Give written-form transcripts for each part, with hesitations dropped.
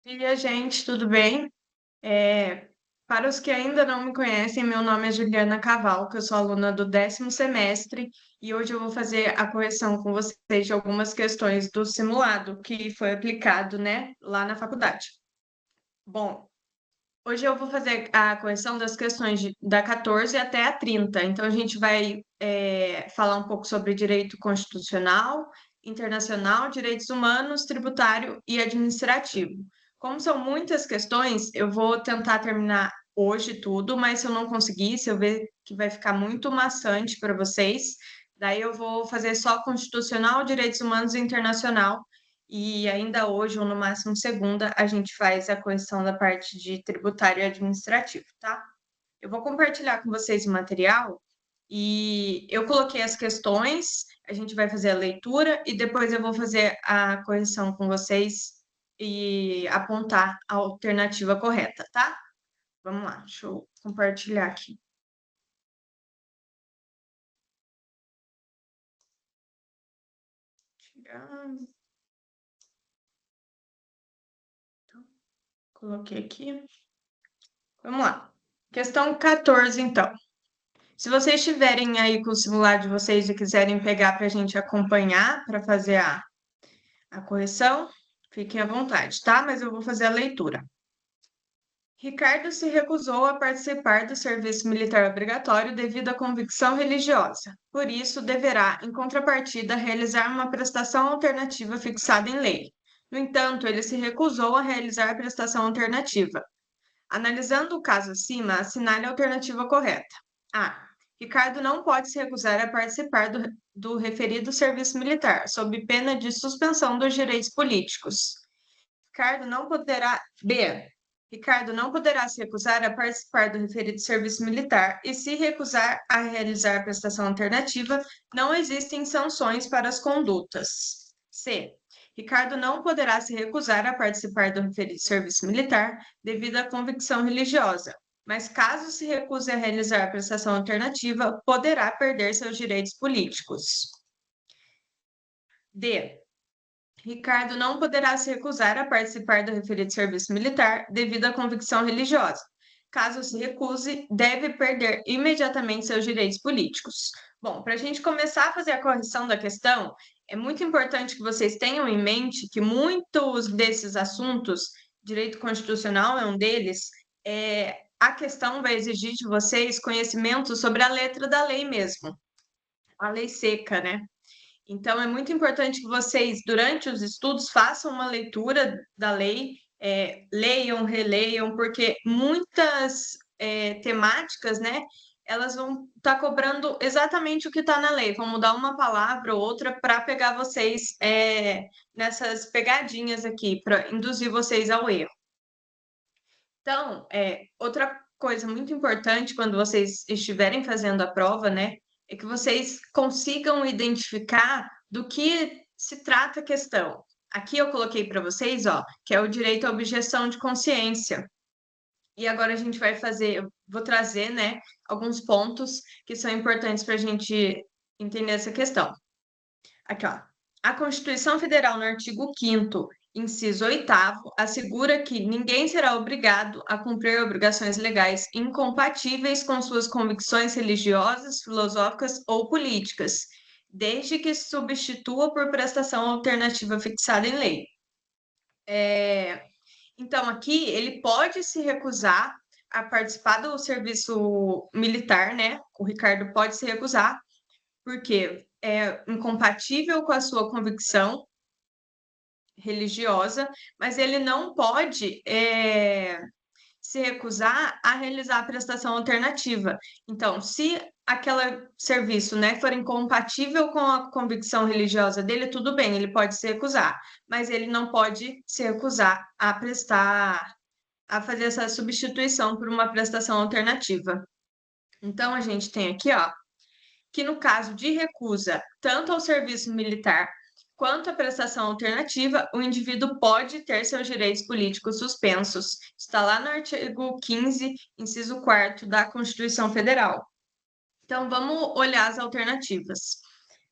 E a gente, tudo bem? É, para os que ainda não me conhecem, meu nome é Juliana Cavalco, eu sou aluna do 10º semestre e hoje eu vou fazer a correção com vocês de algumas questões do simulado que foi aplicado, né, lá na faculdade. Bom, hoje eu vou fazer a correção das questões da 14 até a 30. Então, a gente vai falar um pouco sobre direito constitucional, internacional, direitos humanos, tributário e administrativo. Como são muitas questões, eu vou tentar terminar hoje tudo, mas se eu não conseguir, se eu ver que vai ficar muito maçante para vocês, daí eu vou fazer só constitucional, direitos humanos e internacional, e ainda hoje, ou no máximo segunda, a gente faz a correção da parte de tributário e administrativo, tá? Eu vou compartilhar com vocês o material e eu coloquei as questões, a gente vai fazer a leitura e depois eu vou fazer a correção com vocês e apontar a alternativa correta, tá? Vamos lá, deixa eu compartilhar aqui. Coloquei aqui. Vamos lá. Questão 14, então. Se vocês estiverem aí com o simulado de vocês e quiserem pegar para a gente acompanhar para fazer a correção, fiquem à vontade, tá? Mas eu vou fazer a leitura. Ricardo se recusou a participar do serviço militar obrigatório devido à convicção religiosa. Por isso, deverá, em contrapartida, realizar uma prestação alternativa fixada em lei. No entanto, ele se recusou a realizar a prestação alternativa. Analisando o caso acima, assinale a alternativa correta. A. Ricardo não pode se recusar a participar do referido serviço militar, sob pena de suspensão dos direitos políticos. Ricardo não poderá. B. Ricardo não poderá se recusar a participar do referido serviço militar e, se recusar a realizar a prestação alternativa, não existem sanções para as condutas. C. Ricardo não poderá se recusar a participar do referido serviço militar devido à convicção religiosa, mas caso se recuse a realizar a prestação alternativa, poderá perder seus direitos políticos. D. Ricardo não poderá se recusar a participar do referido serviço militar devido à convicção religiosa. Caso se recuse, deve perder imediatamente seus direitos políticos. Bom, para a gente começar a fazer a correção da questão, é muito importante que vocês tenham em mente que muitos desses assuntos, direito constitucional é um deles, a questão vai exigir de vocês conhecimento sobre a letra da lei mesmo, a lei seca, né? Então, é muito importante que vocês, durante os estudos, façam uma leitura da lei, leiam, releiam, porque muitas temáticas, né, elas vão estar cobrando exatamente o que está na lei, vão mudar uma palavra ou outra para pegar vocês nessas pegadinhas aqui, para induzir vocês ao erro. Então, outra coisa muito importante quando vocês estiverem fazendo a prova, né, é que vocês consigam identificar do que se trata a questão. Aqui eu coloquei para vocês, ó, que é o direito à objeção de consciência. E agora a gente vai fazer, eu vou trazer, né, alguns pontos que são importantes para a gente entender essa questão. Aqui, ó. A Constituição Federal, no artigo 5º, inciso 8º, assegura que ninguém será obrigado a cumprir obrigações legais incompatíveis com suas convicções religiosas, filosóficas ou políticas, desde que se substitua por prestação alternativa fixada em lei. Então, aqui, ele pode se recusar a participar do serviço militar, né? O Ricardo pode se recusar, porque é incompatível com a sua convicção religiosa, mas ele não pode se recusar a realizar a prestação alternativa. Então, se aquele serviço, né, for incompatível com a convicção religiosa dele, tudo bem, ele pode se recusar, mas ele não pode se recusar a prestar, a fazer essa substituição por uma prestação alternativa. Então, a gente tem aqui, ó, que no caso de recusa tanto ao serviço militar quanto à prestação alternativa, o indivíduo pode ter seus direitos políticos suspensos. Está lá no artigo 15, inciso 4º da Constituição Federal. Então, vamos olhar as alternativas.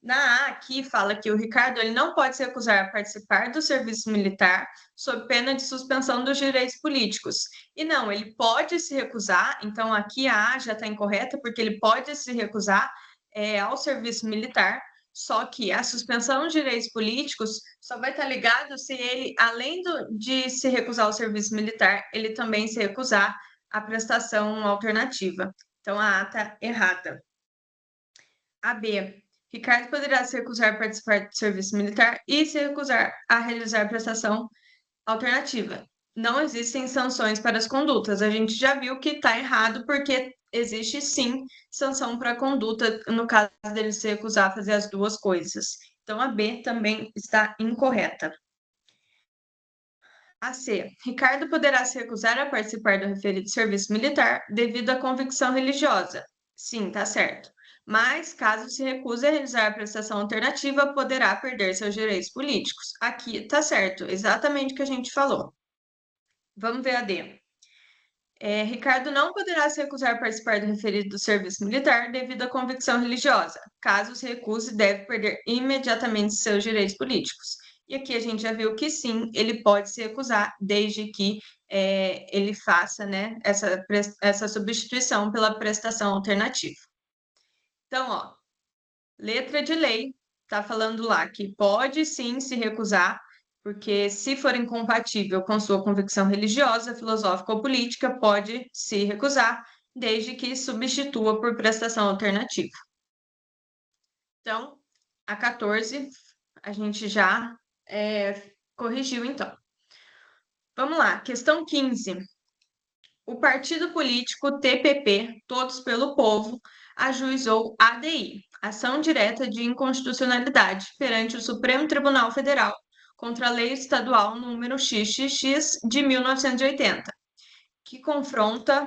Na A aqui fala que o Ricardo ele não pode se recusar a participar do serviço militar sob pena de suspensão dos direitos políticos. E não, ele pode se recusar, então aqui a A já está incorreta, porque ele pode se recusar ao serviço militar, só que a suspensão de direitos políticos só vai estar ligado se ele, além de se recusar ao serviço militar, ele também se recusar à prestação alternativa. Então a A está errada. A B. Ricardo poderá se recusar a participar do serviço militar e se recusar a realizar prestação alternativa. Não existem sanções para as condutas. A gente já viu que está errado, porque existe sim sanção para a conduta, no caso dele se recusar a fazer as duas coisas. Então, a B também está incorreta. A C. Ricardo poderá se recusar a participar do referido serviço militar devido à convicção religiosa. Sim, tá certo. Mas, caso se recuse a realizar a prestação alternativa, poderá perder seus direitos políticos. Aqui tá certo, exatamente o que a gente falou. Vamos ver a D. Ricardo não poderá se recusar a participar do referido serviço militar devido à convicção religiosa. Caso se recuse, deve perder imediatamente seus direitos políticos. E aqui a gente já viu que sim, ele pode se recusar, desde que ele faça, né, essa substituição pela prestação alternativa. Então, ó, letra de lei está falando lá que pode sim se recusar, porque se for incompatível com sua convicção religiosa, filosófica ou política, pode se recusar, desde que substitua por prestação alternativa. Então, a 14 a gente já corrigiu, então. Vamos lá, questão 15. O partido político TPP, Todos pelo Povo, ajuizou ADI, Ação Direta de Inconstitucionalidade, perante o Supremo Tribunal Federal, contra a Lei Estadual número XXX de 1980, que confronta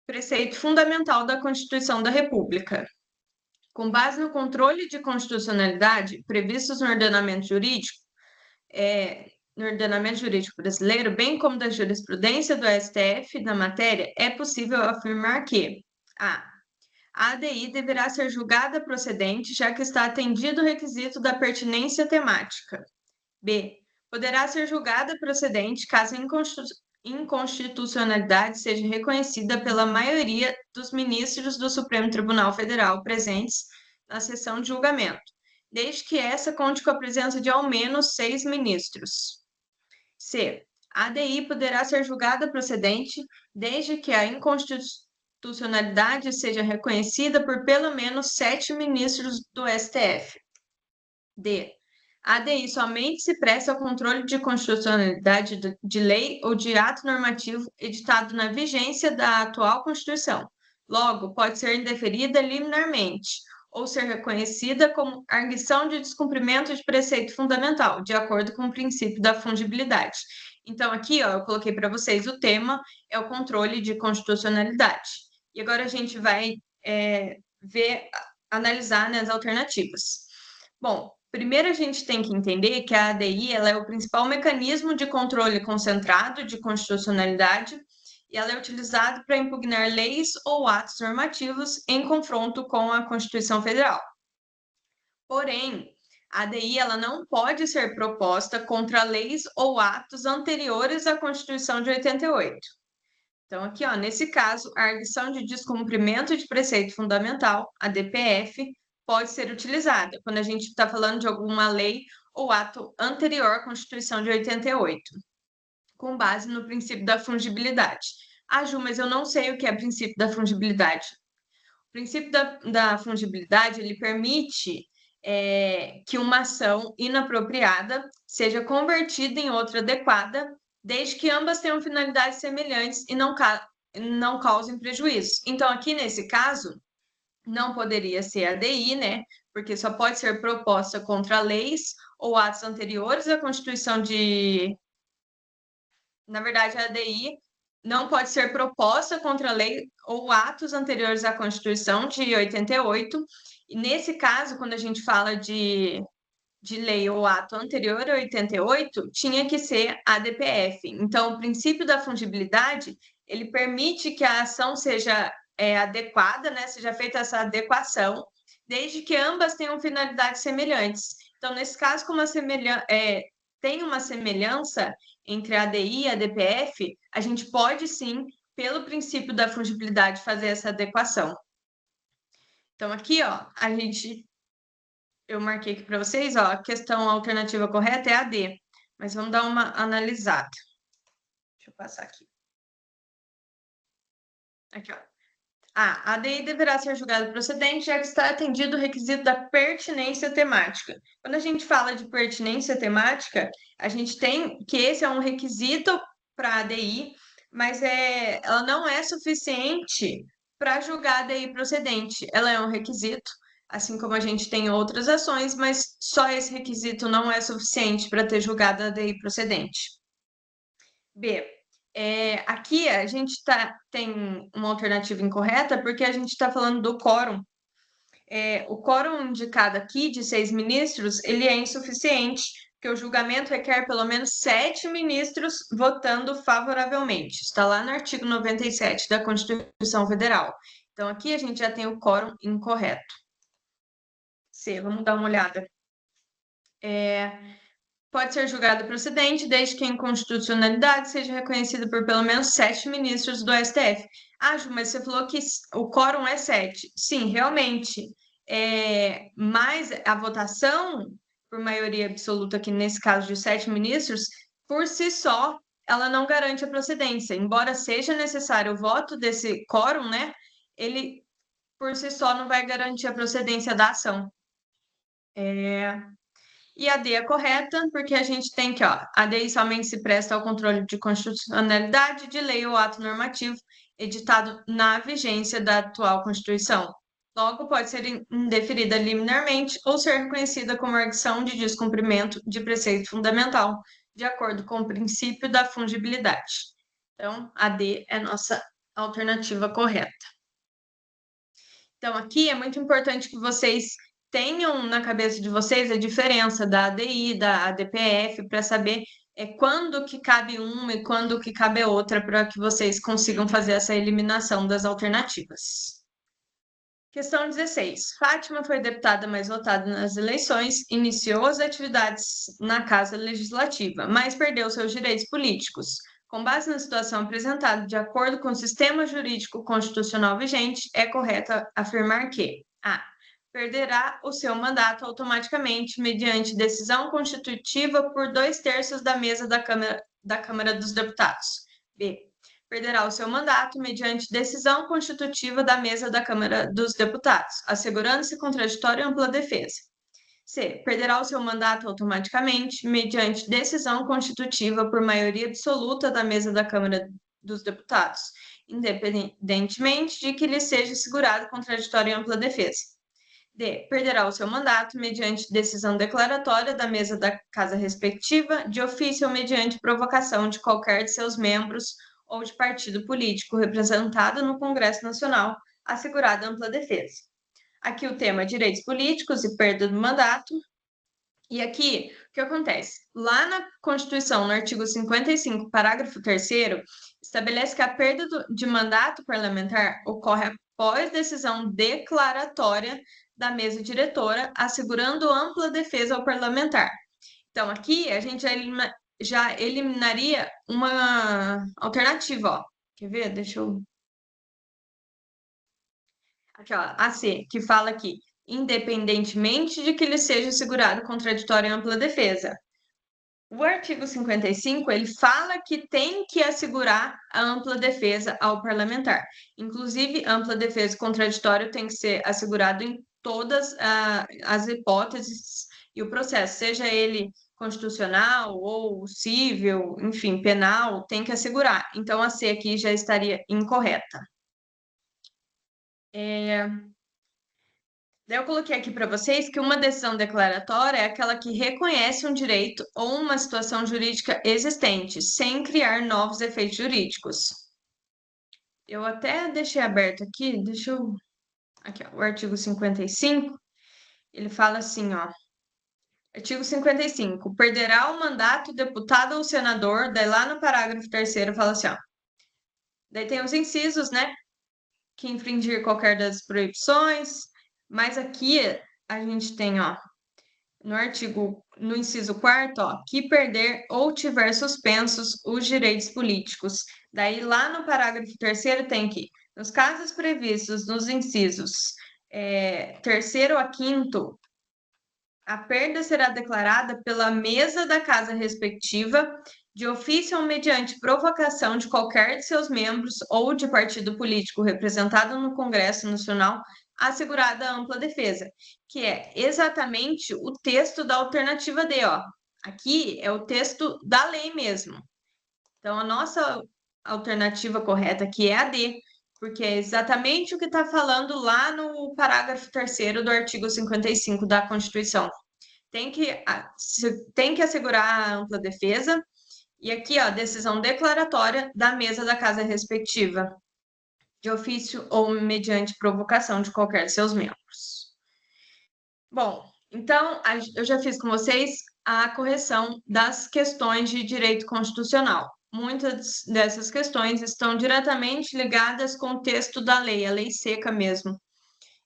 preceito fundamental da Constituição da República. Com base no controle de constitucionalidade previstos no ordenamento jurídico brasileiro, bem como da jurisprudência do STF na matéria, é possível afirmar que a ADI deverá ser julgada procedente, já que está atendido o requisito da pertinência temática. B. Poderá ser julgada procedente caso a inconstitucionalidade seja reconhecida pela maioria dos ministros do Supremo Tribunal Federal presentes na sessão de julgamento, desde que essa conte com a presença de ao menos 6 ministros. C. A ADI poderá ser julgada procedente desde que a inconstitucionalidade seja reconhecida por pelo menos 7 ministros do STF. D. A ADI somente se presta ao controle de constitucionalidade de lei ou de ato normativo editado na vigência da atual Constituição. Logo, pode ser indeferida liminarmente ou ser reconhecida como arguição de descumprimento de preceito fundamental, de acordo com o princípio da fungibilidade. Então, aqui, ó, eu coloquei para vocês o tema é o controle de constitucionalidade. E agora a gente vai analisar, né, as alternativas. Bom, primeiro a gente tem que entender que a ADI ela é o principal mecanismo de controle concentrado de constitucionalidade e ela é utilizada para impugnar leis ou atos normativos em confronto com a Constituição Federal. Porém, a ADI ela não pode ser proposta contra leis ou atos anteriores à Constituição de 88. Então, aqui, ó, nesse caso, a arguição de descumprimento de preceito fundamental, a DPF, pode ser utilizada quando a gente está falando de alguma lei ou ato anterior à Constituição de 88, com base no princípio da fungibilidade. Ah, Ju, mas eu não sei o que é princípio da fungibilidade. O princípio da fungibilidade, ele permite que uma ação inapropriada seja convertida em outra adequada, desde que ambas tenham finalidades semelhantes e não causem prejuízo. Então, aqui nesse caso, não poderia ser a ADI, né? Porque só pode ser proposta contra leis ou atos anteriores à Constituição de. Na verdade, a ADI não pode ser proposta contra lei ou atos anteriores à Constituição de 88. E nesse caso, quando a gente fala de lei ou ato anterior a 88, tinha que ser a DPF. Então, o princípio da fungibilidade, ele permite que a ação seja adequada, né? Seja feita essa adequação desde que ambas tenham finalidades semelhantes. Então, nesse caso, como tem uma semelhança entre a ADI e a DPF, a gente pode sim, pelo princípio da fungibilidade, fazer essa adequação. Então, aqui, ó, eu marquei aqui para vocês, ó, a questão alternativa correta é a D, mas vamos dar uma analisada. Deixa eu passar aqui. Aqui, ó. A ADI deverá ser julgada procedente, já que está atendido o requisito da pertinência temática. Quando a gente fala de pertinência temática, a gente tem que esse é um requisito para a ADI, mas ela não é suficiente para julgar a ADI procedente. Ela é um requisito, assim como a gente tem outras ações, mas só esse requisito não é suficiente para ter julgado a ADI procedente. B. Aqui a gente tem uma alternativa incorreta porque a gente está falando do quórum. O quórum indicado aqui de 6 ministros, ele é insuficiente, porque o julgamento requer pelo menos 7 ministros votando favoravelmente. Está lá no artigo 97 da Constituição Federal. Então, aqui a gente já tem o quórum incorreto. C, vamos dar uma olhada. Pode ser julgado procedente desde que a inconstitucionalidade seja reconhecida por pelo menos 7 ministros do STF. Ju, mas você falou que o quórum é 7. Sim, realmente. Mas a votação por maioria absoluta, que nesse caso de 7 ministros, por si só, ela não garante a procedência. Embora seja necessário o voto desse quórum, né? Ele, por si só, não vai garantir a procedência da ação. E a D é correta, porque a gente tem que, ó, a DI somente se presta ao controle de constitucionalidade de lei ou ato normativo editado na vigência da atual Constituição. Logo, pode ser indeferida liminarmente ou ser reconhecida como arguição de descumprimento de preceito fundamental, de acordo com o princípio da fungibilidade. Então, a D é nossa alternativa correta. Então, aqui é muito importante que vocês tenham na cabeça de vocês a diferença da ADI, da ADPF, para saber quando que cabe uma e quando que cabe outra, para que vocês consigam fazer essa eliminação das alternativas. Questão 16. Fátima foi deputada mais votada nas eleições, iniciou as atividades na Casa Legislativa, mas perdeu seus direitos políticos. Com base na situação apresentada, de acordo com o sistema jurídico constitucional vigente, é correto afirmar que A. Perderá o seu mandato automaticamente mediante decisão constitutiva por 2/3 da mesa da Câmara dos Deputados. B. Perderá o seu mandato mediante decisão constitutiva da mesa da Câmara dos Deputados, assegurando-se contraditório e ampla defesa. C. Perderá o seu mandato automaticamente mediante decisão constitutiva por maioria absoluta da mesa da Câmara dos Deputados, independentemente de que lhe seja assegurado contraditório e ampla defesa. D. Perderá o seu mandato mediante decisão declaratória da mesa da casa respectiva, de ofício ou mediante provocação de qualquer de seus membros ou de partido político representado no Congresso Nacional, assegurada ampla defesa. Aqui o tema é direitos políticos e perda do mandato. E aqui, o que acontece? Lá na Constituição, no artigo 55, parágrafo 3º, estabelece que a perda de mandato parlamentar ocorre após decisão declaratória da mesa diretora, assegurando ampla defesa ao parlamentar. Então, aqui a gente já eliminaria uma alternativa, ó. Quer ver? Deixa eu... Aqui, ó, a C, que fala aqui, independentemente de que lhe seja assegurado contraditório e ampla defesa. O artigo 55, ele fala que tem que assegurar a ampla defesa ao parlamentar. Inclusive, ampla defesa e contraditório tem que ser assegurado em todas as hipóteses e o processo, seja ele constitucional ou civil, enfim, penal, tem que assegurar. Então, a C aqui já estaria incorreta. Daí eu coloquei aqui para vocês que uma decisão declaratória é aquela que reconhece um direito ou uma situação jurídica existente, sem criar novos efeitos jurídicos. Eu até deixei aberto aqui, deixa eu... Aqui, ó, o artigo 55, ele fala assim, ó. Artigo 55, perderá o mandato deputado ou senador, daí lá no parágrafo 3º fala assim, ó. Daí tem os incisos, né? Que infringir qualquer das proibições, Mas aqui a gente tem, ó, no artigo, no inciso 4º, ó, que perder ou tiver suspensos os direitos políticos. Daí, lá no parágrafo 3º, tem que, nos casos previstos nos incisos 3º a 5º, a perda será declarada pela mesa da casa respectiva, de ofício ou mediante provocação de qualquer de seus membros ou de partido político representado no Congresso Nacional, assegurada a ampla defesa, que é exatamente o texto da alternativa D, ó. Aqui é o texto da lei mesmo. Então, a nossa alternativa correta aqui é a D, porque é exatamente o que está falando lá no parágrafo 3º do artigo 55 da Constituição. Tem que assegurar a ampla defesa. E aqui, ó, decisão declaratória da mesa da casa respectiva, de ofício ou mediante provocação de qualquer de seus membros. Bom, então, eu já fiz com vocês a correção das questões de direito constitucional. Muitas dessas questões estão diretamente ligadas com o texto da lei, a lei seca mesmo.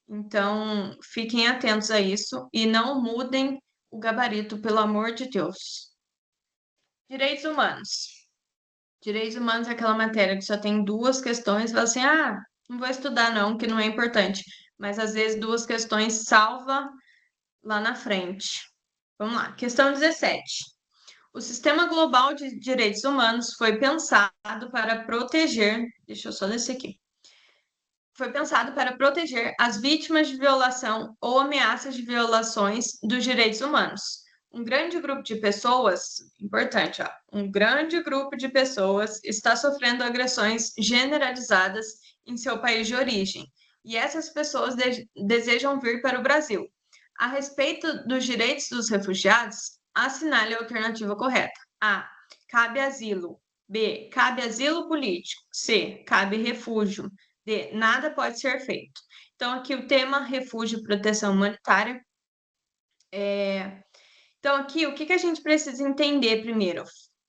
Então, fiquem atentos a isso e não mudem o gabarito, pelo amor de Deus. Direitos humanos. Direitos humanos é aquela matéria que só tem 2 questões, fala assim, não vou estudar não, que não é importante. Mas, às vezes, 2 questões salva lá na frente. Vamos lá, questão 17. O Sistema Global de Direitos Humanos foi pensado para proteger... Deixa eu só descer aqui. Foi pensado para proteger as vítimas de violação ou ameaças de violações dos direitos humanos. Um grande grupo de pessoas, importante, ó, um grande grupo de pessoas está sofrendo agressões generalizadas em seu país de origem, e essas pessoas desejam vir para o Brasil. A respeito dos direitos dos refugiados, assinale a alternativa correta. A. Cabe asilo. B. Cabe asilo político. C. Cabe refúgio. D. Nada pode ser feito. Então, aqui o tema refúgio e proteção humanitária. Então, aqui, o que a gente precisa entender primeiro?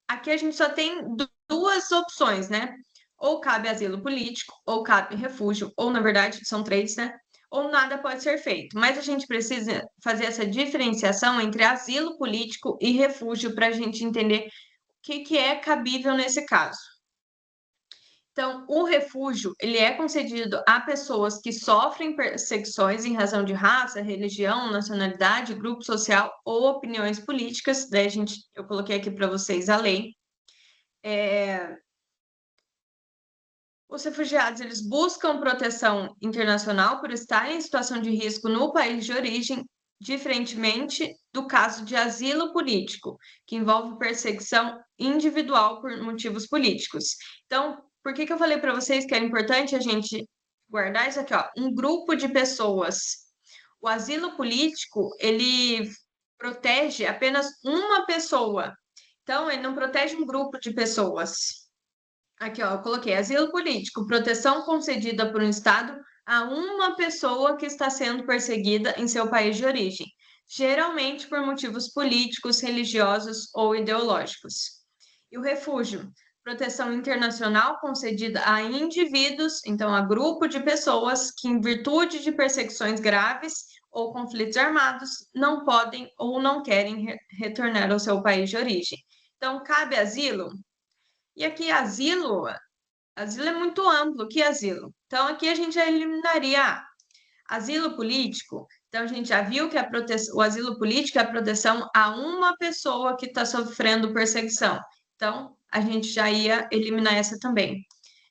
Aqui a gente só tem 2 opções, né? Ou cabe asilo político, ou cabe refúgio, ou, na verdade, são 3, né? Ou nada pode ser feito. Mas a gente precisa fazer essa diferenciação entre asilo político e refúgio para a gente entender o que é cabível nesse caso. Então, o refúgio, ele é concedido a pessoas que sofrem perseguições em razão de raça, religião, nacionalidade, grupo social ou opiniões políticas. Daí eu coloquei aqui para vocês a lei. Os refugiados, eles buscam proteção internacional por estarem em situação de risco no país de origem, diferentemente do caso de asilo político, que envolve perseguição individual por motivos políticos. Então, por que eu falei para vocês que é importante a gente guardar isso aqui, ó? Um grupo de pessoas. O asilo político, ele protege apenas uma pessoa. Então, ele não protege um grupo de pessoas. Aqui, ó, eu coloquei asilo político, proteção concedida por um Estado a uma pessoa que está sendo perseguida em seu país de origem, geralmente por motivos políticos, religiosos ou ideológicos. E o refúgio, proteção internacional concedida a indivíduos, então a grupo de pessoas que, em virtude de perseguições graves ou conflitos armados, não podem ou não querem retornar ao seu país de origem. Então, cabe asilo? E aqui, asilo é muito amplo. Que asilo? Então, aqui a gente já eliminaria asilo político. Então, a gente já viu que o asilo político é a proteção a uma pessoa que está sofrendo perseguição. Então, a gente já ia eliminar essa também.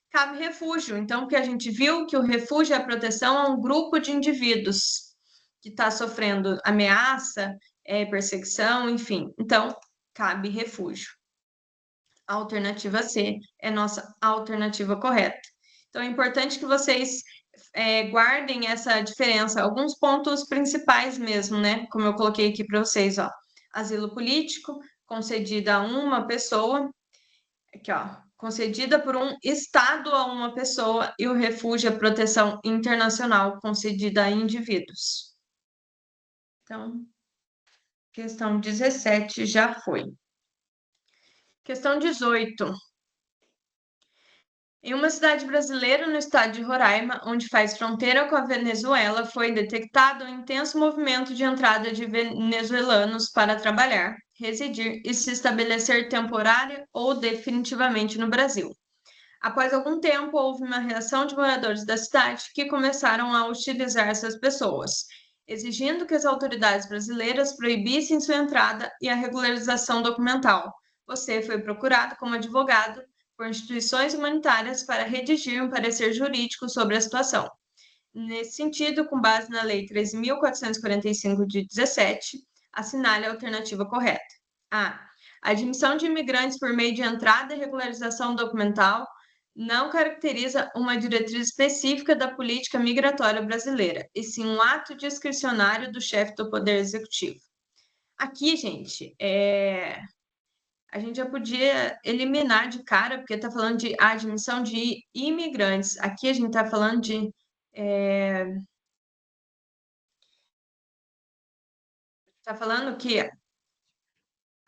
Cabe refúgio. Então, que a gente viu que o refúgio é a proteção a um grupo de indivíduos que está sofrendo ameaça, perseguição, enfim. Então, cabe refúgio. A alternativa C é nossa alternativa correta. Então, é importante que vocês guardem essa diferença, alguns pontos principais mesmo, né? Como eu coloquei aqui para vocês, ó. Asilo político, concedida a uma pessoa, aqui, ó, concedida por um Estado a uma pessoa, e o refúgio é proteção internacional concedida a indivíduos. Então, questão 17 já foi. Questão 18. Em uma cidade brasileira no estado de Roraima, onde faz fronteira com a Venezuela, foi detectado um intenso movimento de entrada de venezuelanos para trabalhar, residir e se estabelecer temporária ou definitivamente no Brasil. Após algum tempo, houve uma reação de moradores da cidade que começaram a hostilizar essas pessoas, exigindo que as autoridades brasileiras proibissem sua entrada e a regularização documental. Você foi procurado como advogado por instituições humanitárias para redigir um parecer jurídico sobre a situação. Nesse sentido, com base na Lei 13.445 de 17, assinale a alternativa correta. A. A admissão de imigrantes por meio de entrada e regularização documental não caracteriza uma diretriz específica da política migratória brasileira, e sim um ato discricionário do chefe do Poder Executivo. Aqui, gente, a gente já podia eliminar de cara, porque está falando de admissão de imigrantes. Aqui a gente está falando de. Está falando que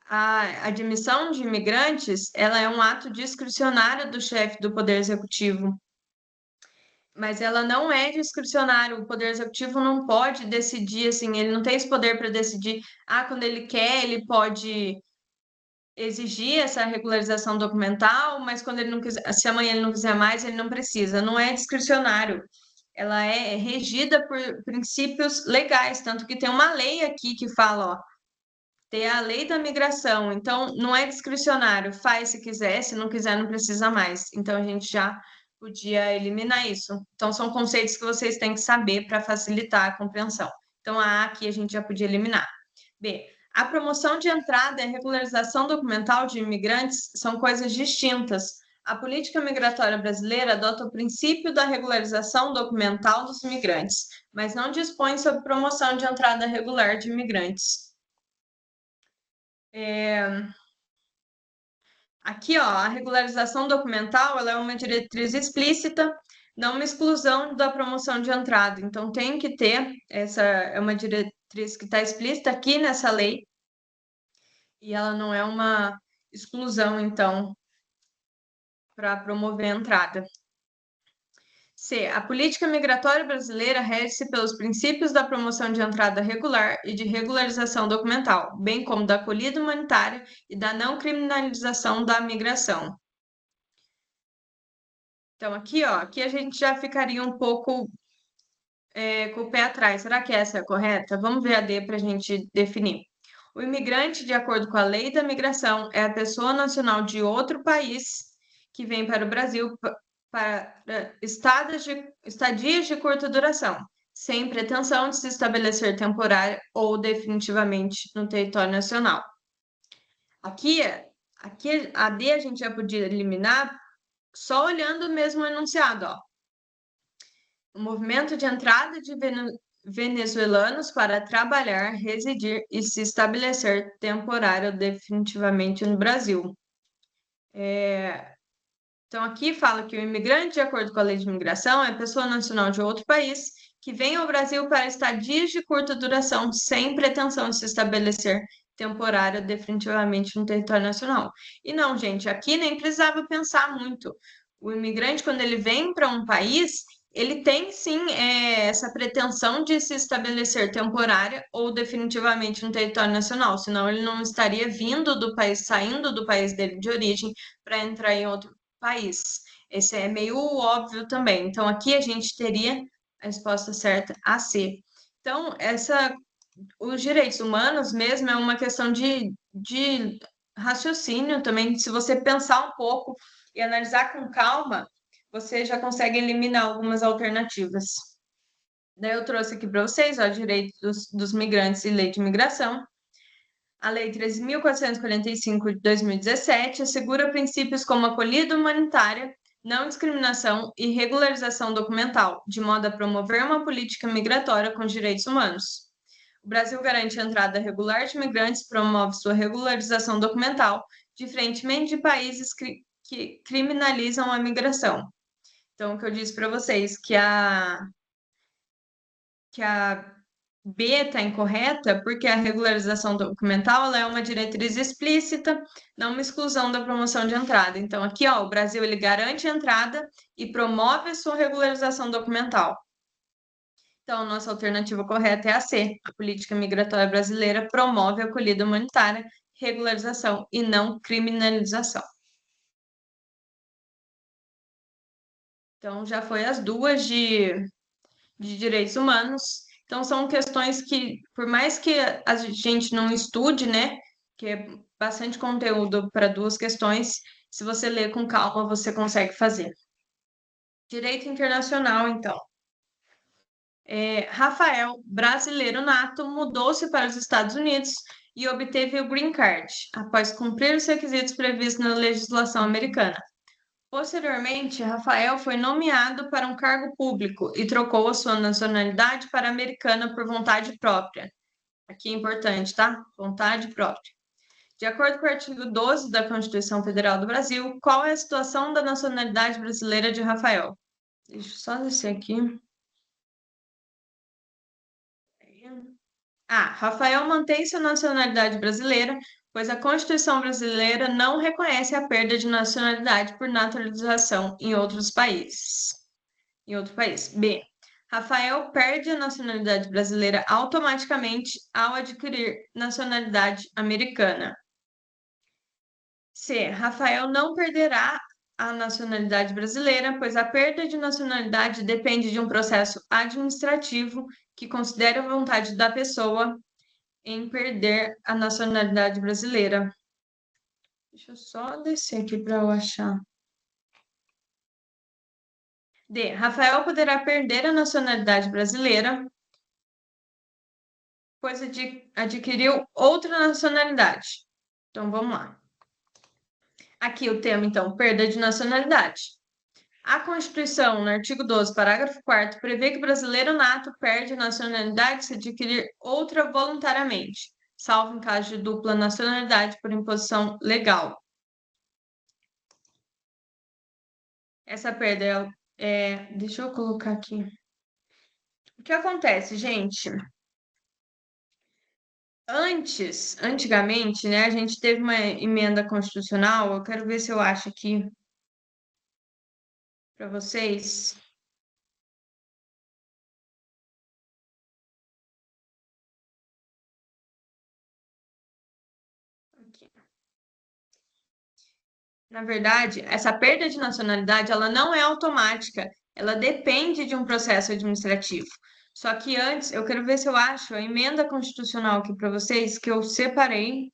a admissão de imigrantes ela é um ato discricionário do chefe do Poder Executivo, mas ela não é discricionária. O Poder Executivo não pode decidir assim, ele não tem esse poder para decidir. Quando ele quer, ele pode exigir essa regularização documental, mas quando ele não quiser, se amanhã ele não quiser mais, ele não precisa. Não é discricionário. Ela é regida por princípios legais, tanto que tem uma lei aqui que fala, ó, tem a lei da migração, então não é discricionário, faz se quiser, se não quiser, não precisa mais. Então a gente já podia eliminar isso. Então são conceitos que vocês têm que saber para facilitar a compreensão. Então a aqui a gente já podia eliminar. B. A promoção de entrada e a regularização documental de imigrantes são coisas distintas. A política migratória brasileira adota o princípio da regularização documental dos imigrantes, mas não dispõe sobre promoção de entrada regular de imigrantes. Aqui, ó, a regularização documental, ela é uma diretriz explícita, não uma exclusão da promoção de entrada. Então, tem que ter, essa é uma diretriz que está explícita aqui nessa lei, e ela não é uma exclusão, então, para promover a entrada. C. A política migratória brasileira rege-se pelos princípios da promoção de entrada regular e de regularização documental, bem como da acolhida humanitária e da não criminalização da migração. Então, aqui, ó, aqui a gente já ficaria um pouco com o pé atrás. Será que essa é a correta? Vamos ver a D para a gente definir. O imigrante, de acordo com a lei da migração, é a pessoa nacional de outro país que vem para o Brasil para estadias de curta duração, sem pretensão de se estabelecer temporária ou definitivamente no território nacional. Aqui, aqui a D a gente já podia eliminar só olhando mesmo o enunciado, ó. O movimento de entrada de venezuelanos para trabalhar, residir e se estabelecer temporário ou definitivamente no Brasil. Então, aqui fala que o imigrante, de acordo com a lei de imigração, é pessoa nacional de outro país que vem ao Brasil para estadias de curta duração, sem pretensão de se estabelecer temporário ou definitivamente no território nacional. E não, gente, aqui nem precisava pensar muito. O imigrante, quando ele vem para um país, ele tem sim essa pretensão de se estabelecer temporária ou definitivamente no território nacional, senão ele não estaria vindo do país, saindo do país dele de origem para entrar em outro país. Esse é meio óbvio também. Então, aqui a gente teria a resposta certa a C. Então, os direitos humanos mesmo é uma questão de raciocínio também. Se você pensar um pouco e analisar com calma, você já consegue eliminar algumas alternativas. Daí eu trouxe aqui para vocês, ó, direitos dos migrantes e lei de imigração. A Lei 13.445 de 2017 assegura princípios como acolhida humanitária, não discriminação e regularização documental, de modo a promover uma política migratória com direitos humanos. O Brasil garante a entrada regular de imigrantes, promove sua regularização documental, diferentemente de países que criminalizam a migração. Então, o que eu disse para vocês, que a B está incorreta porque a regularização documental ela é uma diretriz explícita, não uma exclusão da promoção de entrada. Então, aqui, ó, o Brasil ele garante a entrada e promove a sua regularização documental. Então, a nossa alternativa correta é a C. A política migratória brasileira promove a acolhida humanitária, regularização e não criminalização. Então, já foi as duas de direitos humanos. Então, são questões que, por mais que a gente não estude, né, que é bastante conteúdo para duas questões, se você ler com calma, você consegue fazer. Direito internacional, então. Rafael, brasileiro nato, mudou-se para os Estados Unidos e obteve o Green Card, após cumprir os requisitos previstos na legislação americana. Posteriormente, Rafael foi nomeado para um cargo público e trocou a sua nacionalidade para americana por vontade própria. Aqui é importante, tá? Vontade própria. De acordo com o artigo 12 da Constituição Federal do Brasil, qual é a situação da nacionalidade brasileira de Rafael? Deixa eu só descer aqui. Rafael mantém sua nacionalidade brasileira, pois a Constituição brasileira não reconhece a perda de nacionalidade por naturalização em outros países. Em outro país. B. Rafael perde a nacionalidade brasileira automaticamente ao adquirir nacionalidade americana. C. Rafael não perderá a nacionalidade brasileira, pois a perda de nacionalidade depende de um processo administrativo que considera a vontade da pessoa em perder a nacionalidade brasileira. Deixa eu só descer aqui para eu achar. D. Rafael poderá perder a nacionalidade brasileira, pois adquiriu outra nacionalidade. Então, vamos lá. Aqui o tema, então, perda de nacionalidade. A Constituição, no artigo 12, parágrafo 4º, prevê que o brasileiro nato perde a nacionalidade se adquirir outra voluntariamente, salvo em caso de dupla nacionalidade por imposição legal. Essa perda deixa eu colocar aqui. O que acontece, gente? Antigamente, né, a gente teve uma emenda constitucional, eu quero ver se eu acho aqui para vocês. Aqui. Na verdade, essa perda de nacionalidade, ela não é automática, ela depende de um processo administrativo. Só que antes, eu quero ver se eu acho a emenda constitucional aqui para vocês, que eu separei.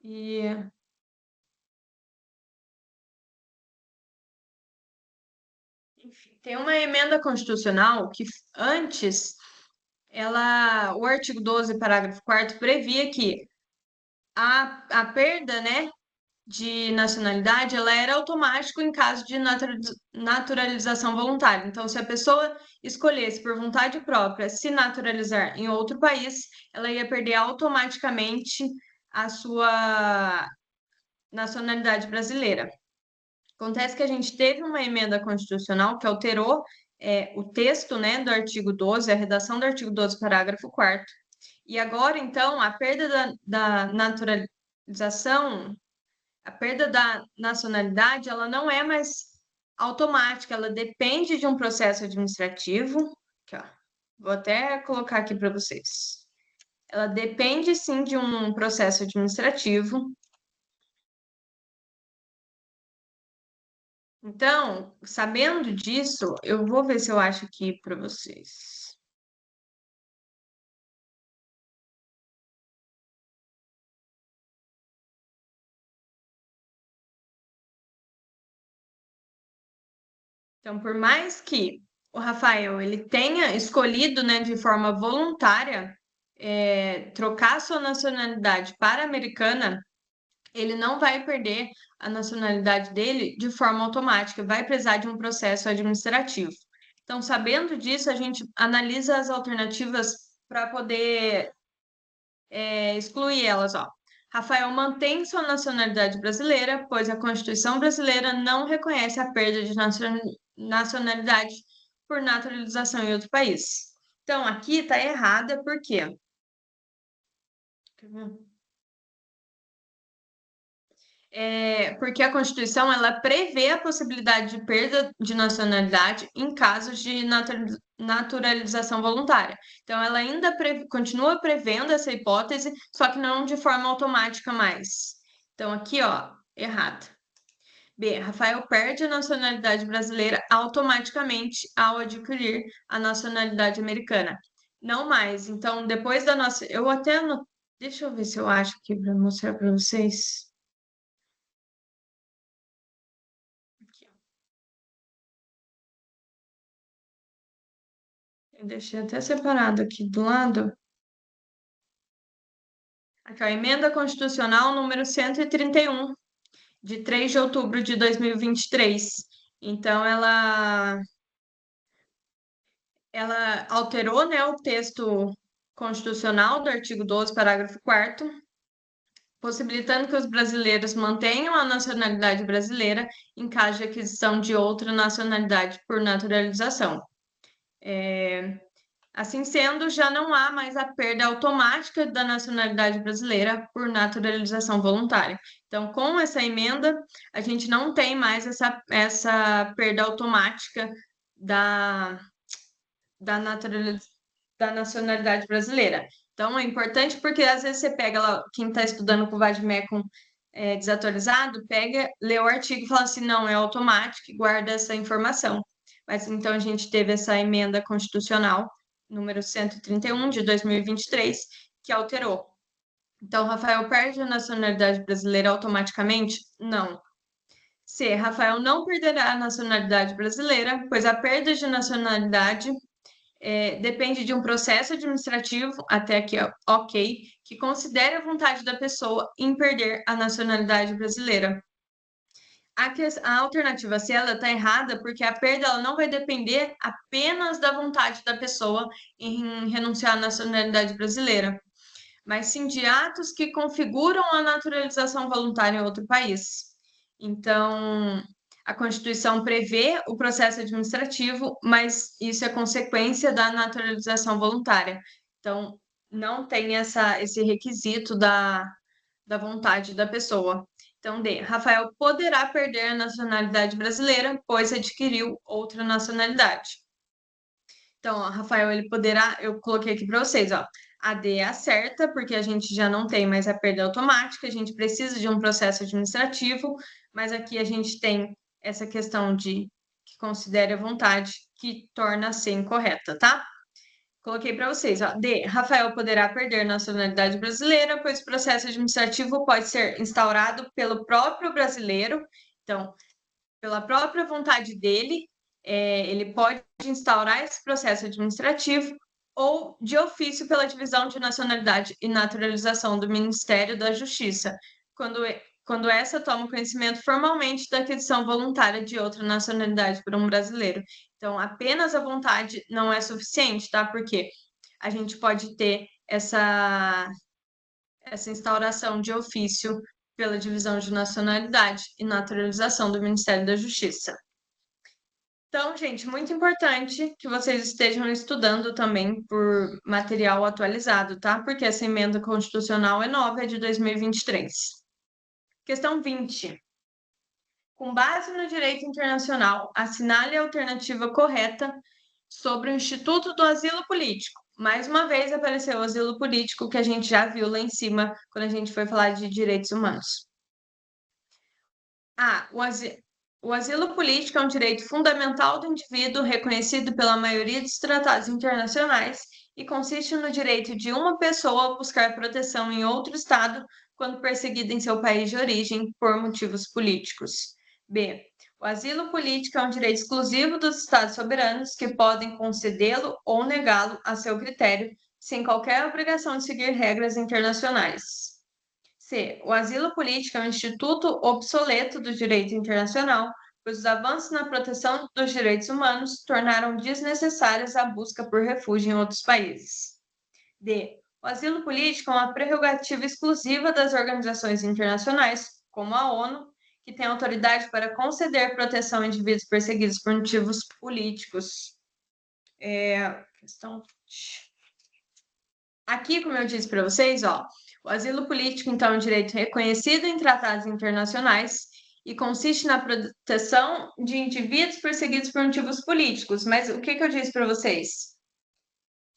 E enfim, tem uma emenda constitucional que antes o artigo 12, parágrafo 4º, previa que a perda, né, de nacionalidade, ela era automático em caso de naturalização voluntária. Então, se a pessoa escolhesse por vontade própria se naturalizar em outro país, ela ia perder automaticamente a sua nacionalidade brasileira. Acontece que a gente teve uma emenda constitucional que alterou o texto, né, do artigo 12, a redação do artigo 12, parágrafo 4º. E agora, então, a perda da naturalização, a perda da nacionalidade, ela não é mais automática, ela depende de um processo administrativo. Aqui, ó. Vou até colocar aqui para vocês. Ela depende, sim, de um processo administrativo. Então, sabendo disso, eu vou ver se eu acho aqui para vocês. Então, por mais que o Rafael ele tenha escolhido, né, de forma voluntária, trocar sua nacionalidade para a americana, ele não vai perder a nacionalidade dele de forma automática, vai precisar de um processo administrativo. Então, sabendo disso, a gente analisa as alternativas para poder excluir elas, ó. Rafael mantém sua nacionalidade brasileira, pois a Constituição brasileira não reconhece a perda de nacionalidade por naturalização em outro país. Então, aqui está errada, por quê? Porque a Constituição ela prevê a possibilidade de perda de nacionalidade em casos de naturalização voluntária. Então, ela ainda continua prevendo essa hipótese, só que não de forma automática mais. Então, aqui, ó, errado. B. Rafael perde a nacionalidade brasileira automaticamente ao adquirir a nacionalidade americana. Não mais. Então, depois da nossa. Eu até. Deixa eu ver se eu acho aqui para mostrar para vocês. Aqui, ó. Eu deixei até separado aqui do lado. Aqui, ó, Emenda Constitucional número 131, de 3 de outubro de 2023. Então, ela alterou, né, o texto constitucional do artigo 12, parágrafo 4º, possibilitando que os brasileiros mantenham a nacionalidade brasileira em caso de aquisição de outra nacionalidade por naturalização. Assim sendo, já não há mais a perda automática da nacionalidade brasileira por naturalização voluntária. Então, com essa emenda, a gente não tem mais essa perda automática da, da nacionalidade brasileira. Então, é importante porque às vezes você pega lá, quem está estudando com o Vademecum desatualizado, pega, lê o artigo e fala assim, não, é automático e guarda essa informação. Mas então a gente teve essa emenda constitucional, número 131 de 2023, que alterou. Então, Rafael perde a nacionalidade brasileira automaticamente? Não. C. Rafael não perderá a nacionalidade brasileira, pois a perda de nacionalidade depende de um processo administrativo, até aqui, ok, que considere a vontade da pessoa em perder a nacionalidade brasileira. A alternativa C, ela está errada, porque a perda ela não vai depender apenas da vontade da pessoa em renunciar à nacionalidade brasileira, mas sim de atos que configuram a naturalização voluntária em outro país. Então, a Constituição prevê o processo administrativo, mas isso é consequência da naturalização voluntária. Então, não tem esse requisito da vontade da pessoa. Então, D. Rafael poderá perder a nacionalidade brasileira, pois adquiriu outra nacionalidade. Então, ó, Rafael, ele poderá. Eu coloquei aqui para vocês, ó. A D é a certa, porque a gente já não tem mais a perda automática, a gente precisa de um processo administrativo, mas aqui a gente tem essa questão de que considere a vontade, que torna a C incorreta, tá? Coloquei para vocês, ó. D. Rafael poderá perder nacionalidade brasileira, pois o processo administrativo pode ser instaurado pelo próprio brasileiro, então, pela própria vontade dele, ele pode instaurar esse processo administrativo ou de ofício pela divisão de nacionalidade e naturalização do Ministério da Justiça, quando essa toma conhecimento formalmente da aquisição voluntária de outra nacionalidade por um brasileiro. Então, apenas a vontade não é suficiente, tá? Porque a gente pode ter essa instauração de ofício pela divisão de nacionalidade e naturalização do Ministério da Justiça. Então, gente, muito importante que vocês estejam estudando também por material atualizado, tá? Porque essa emenda constitucional é nova, é de 2023. Questão 20. Com base no direito internacional, assinale a alternativa correta sobre o Instituto do Asilo Político. Mais uma vez apareceu o asilo político que a gente já viu lá em cima quando a gente foi falar de direitos humanos. O asilo político é um direito fundamental do indivíduo reconhecido pela maioria dos tratados internacionais e consiste no direito de uma pessoa buscar proteção em outro estado quando perseguida em seu país de origem por motivos políticos. B. O asilo político é um direito exclusivo dos Estados soberanos que podem concedê-lo ou negá-lo a seu critério, sem qualquer obrigação de seguir regras internacionais. C. O asilo político é um instituto obsoleto do direito internacional, pois os avanços na proteção dos direitos humanos tornaram desnecessárias a busca por refúgio em outros países. D. O asilo político é uma prerrogativa exclusiva das organizações internacionais, como a ONU, que tem autoridade para conceder proteção a indivíduos perseguidos por motivos políticos. Questão... Aqui, como eu disse para vocês, ó, o asilo político, então, é um direito reconhecido em tratados internacionais e consiste na proteção de indivíduos perseguidos por motivos políticos. Mas o que eu disse para vocês?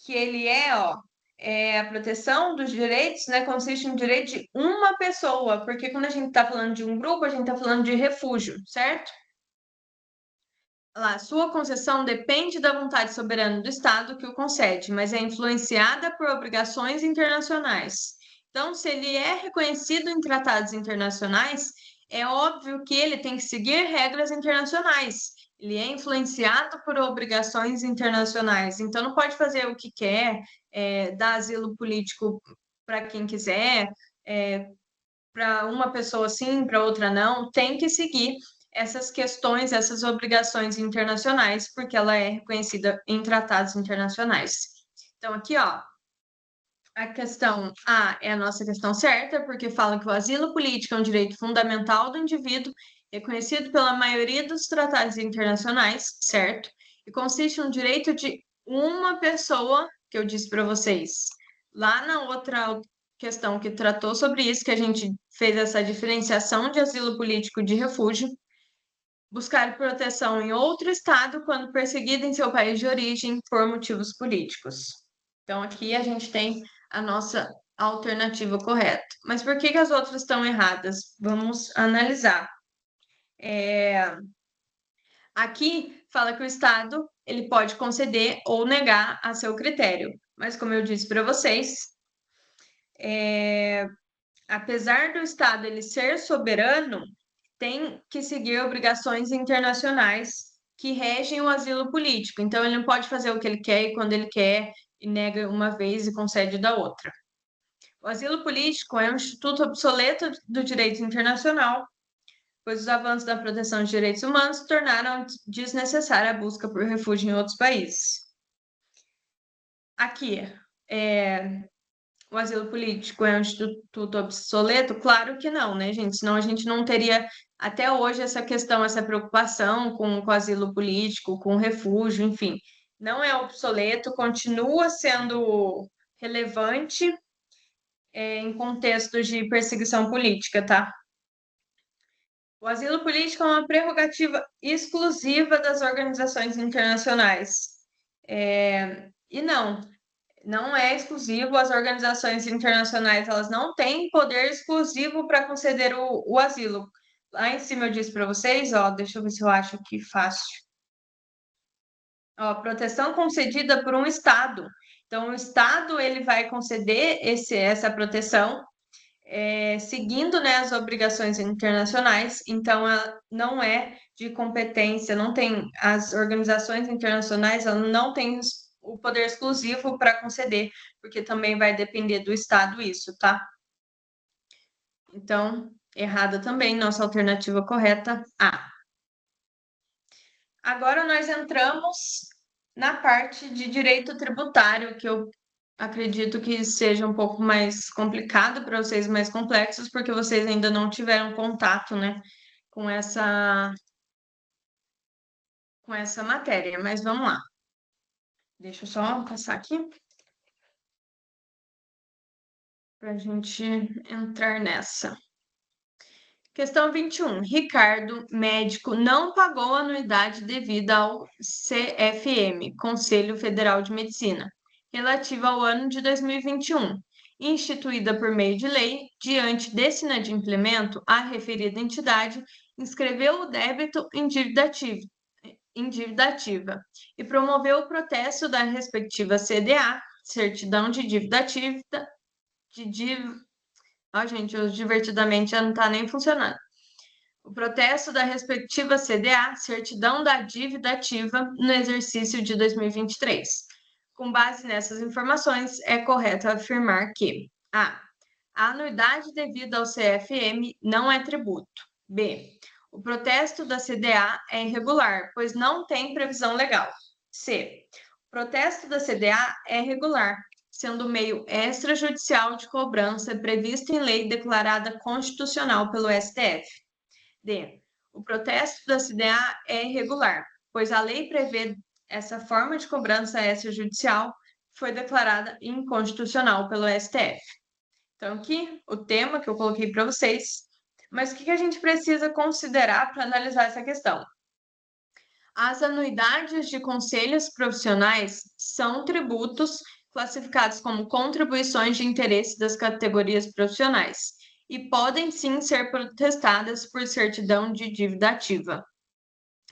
Que ele é a proteção dos direitos, né? Consiste no direito de uma pessoa, porque quando a gente está falando de um grupo, a gente está falando de refúgio, certo? Lá, sua concessão depende da vontade soberana do Estado que o concede, mas é influenciada por obrigações internacionais. Então, se ele é reconhecido em tratados internacionais, é óbvio que ele tem que seguir regras internacionais. Ele é influenciado por obrigações internacionais, então não pode fazer o que quer, dar asilo político para quem quiser, para uma pessoa sim, para outra não, tem que seguir essas questões, essas obrigações internacionais, porque ela é reconhecida em tratados internacionais. Então, aqui, ó, a questão A é a nossa questão certa, porque fala que o asilo político é um direito fundamental do indivíduo, reconhecido pela maioria dos tratados internacionais, certo? E consiste no direito de uma pessoa, que eu disse para vocês, lá na outra questão que tratou sobre isso, que a gente fez essa diferenciação de asilo político e de refúgio, buscar proteção em outro estado quando perseguido em seu país de origem por motivos políticos. Então, aqui a gente tem a nossa alternativa correta. Mas por que as outras estão erradas? Vamos analisar. Aqui fala que o Estado ele pode conceder ou negar a seu critério. Mas, como eu disse para vocês, apesar do Estado ele ser soberano, tem que seguir obrigações internacionais que regem o asilo político. Então, ele não pode fazer o que ele quer e quando ele quer, e nega uma vez e concede da outra. O asilo político é um instituto obsoleto do direito internacional, pois os avanços da proteção de direitos humanos tornaram desnecessária a busca por refúgio em outros países. Aqui, o asilo político é um instituto obsoleto? Claro que não, né, gente? Senão a gente não teria até hoje essa questão, essa preocupação com o asilo político, com o refúgio, enfim. Não é obsoleto, continua sendo relevante, em contextos de perseguição política, tá? O asilo político é uma prerrogativa exclusiva das organizações internacionais. E não é exclusivo, as organizações internacionais elas não têm poder exclusivo para conceder o asilo. Lá em cima eu disse para vocês, ó, deixa eu ver se eu acho aqui fácil. Ó, proteção concedida por um Estado. Então, o Estado ele vai conceder essa proteção seguindo, né, as obrigações internacionais, então ela não é de competência, não tem as organizações internacionais, ela não tem o poder exclusivo para conceder, porque também vai depender do Estado isso, tá? Então, errada também, nossa alternativa correta, A. Agora nós entramos na parte de direito tributário, que eu acredito que seja um pouco mais complicado para vocês, mais complexos, porque vocês ainda não tiveram contato, né, com essa matéria. Mas vamos lá. Deixa eu só passar aqui para a gente entrar nessa. Questão 21. Ricardo, médico, não pagou a anuidade devida ao CFM, Conselho Federal de Medicina, relativa ao ano de 2021, instituída por meio de lei. Diante desse inadimplemento, a referida entidade inscreveu o débito em dívida ativa e promoveu o protesto da respectiva CDA, Certidão de Dívida Ativa, Ó, gente, o divertidamente já não está nem funcionando. O protesto da respectiva CDA, Certidão da Dívida Ativa, no exercício de 2023. Com base nessas informações, é correto afirmar que A anuidade devida ao CFM não é tributo. B. O protesto da CDA é irregular, pois não tem previsão legal. C. O protesto da CDA é regular, sendo meio extrajudicial de cobrança previsto em lei declarada constitucional pelo STF. D. O protesto da CDA é irregular, pois a lei prevê essa forma de cobrança extrajudicial foi declarada inconstitucional pelo STF. Então, aqui o tema que eu coloquei para vocês, mas o que a gente precisa considerar para analisar essa questão? As anuidades de conselhos profissionais são tributos classificados como contribuições de interesse das categorias profissionais e podem sim ser protestadas por certidão de dívida ativa,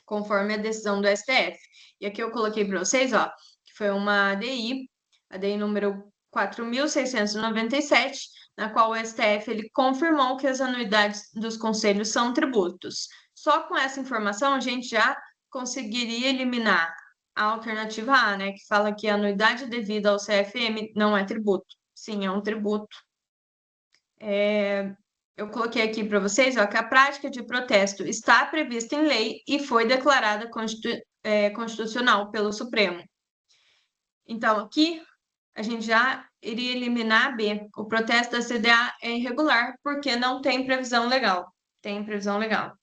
conforme a decisão do STF. E aqui eu coloquei para vocês, ó, que foi uma ADI, a ADI número 4.697, na qual o STF ele confirmou que as anuidades dos conselhos são tributos. Só com essa informação a gente já conseguiria eliminar a alternativa A, né, que fala que a anuidade devida ao CFM não é tributo. Sim, é um tributo. Eu coloquei aqui para vocês, ó, que a prática de protesto está prevista em lei e foi declarada constitucional pelo Supremo. Então, aqui a gente já iria eliminar a B. O protesto da CDA é irregular porque não tem previsão legal. Tem previsão legal.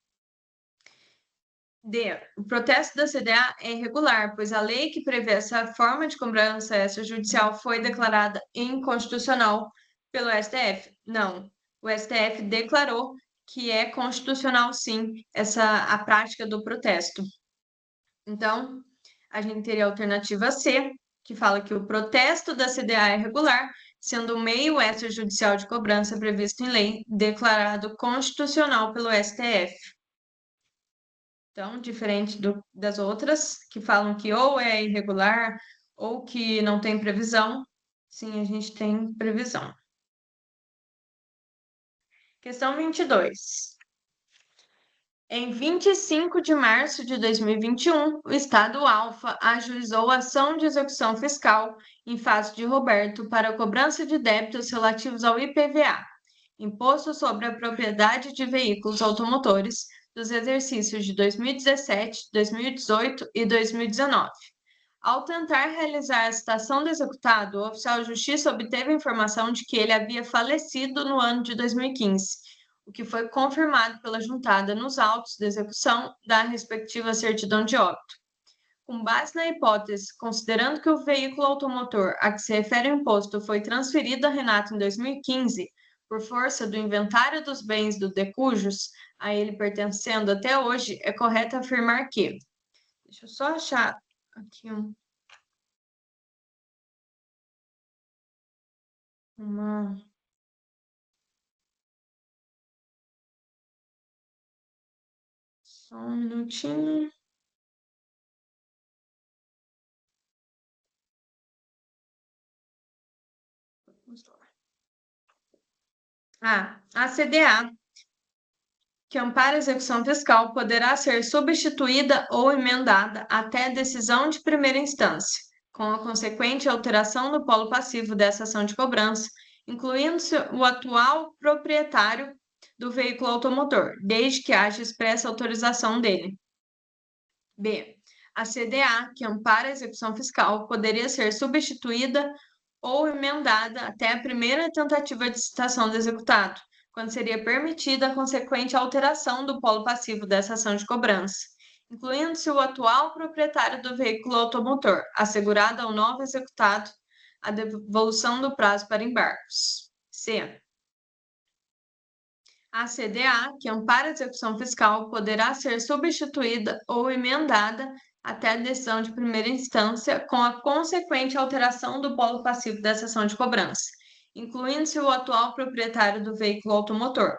D. O protesto da CDA é irregular, pois a lei que prevê essa forma de cobrança extrajudicial foi declarada inconstitucional pelo STF. Não, o STF declarou que é constitucional, sim, a prática do protesto. Então, a gente teria a alternativa C, que fala que o protesto da CDA é irregular, sendo o meio extrajudicial de cobrança previsto em lei, declarado constitucional pelo STF. Então, diferente das outras, que falam que ou é irregular ou que não tem previsão, sim, a gente tem previsão. Questão 22. Em 25 de março de 2021, o Estado Alfa ajuizou ação de execução fiscal em face de Roberto para cobrança de débitos relativos ao IPVA, Imposto sobre a Propriedade de Veículos Automotores, dos exercícios de 2017, 2018 e 2019. Ao tentar realizar a citação do executado, o oficial de justiça obteve a informação de que ele havia falecido no ano de 2015, o que foi confirmado pela juntada nos autos de execução da respectiva certidão de óbito. Com base na hipótese, considerando que o veículo automotor a que se refere o imposto foi transferido a Renato em 2015, por força do inventário dos bens do decujus, a ele pertencendo até hoje, é correto afirmar que... Deixa eu só achar aqui uma... Só um minutinho. A CDA, que ampara a execução fiscal, poderá ser substituída ou emendada até decisão de primeira instância, com a consequente alteração do polo passivo dessa ação de cobrança, incluindo-se o atual proprietário do veículo automotor, desde que haja expressa autorização dele. B. A CDA, que ampara a execução fiscal, poderia ser substituída ou emendada até a primeira tentativa de citação do executado, quando seria permitida a consequente alteração do polo passivo dessa ação de cobrança, incluindo-se o atual proprietário do veículo automotor, assegurado ao novo executado a devolução do prazo para embargos. C. A CDA, que ampara a execução fiscal, poderá ser substituída ou emendada até a decisão de primeira instância, com a consequente alteração do polo passivo dessa ação de cobrança, incluindo-se o atual proprietário do veículo automotor,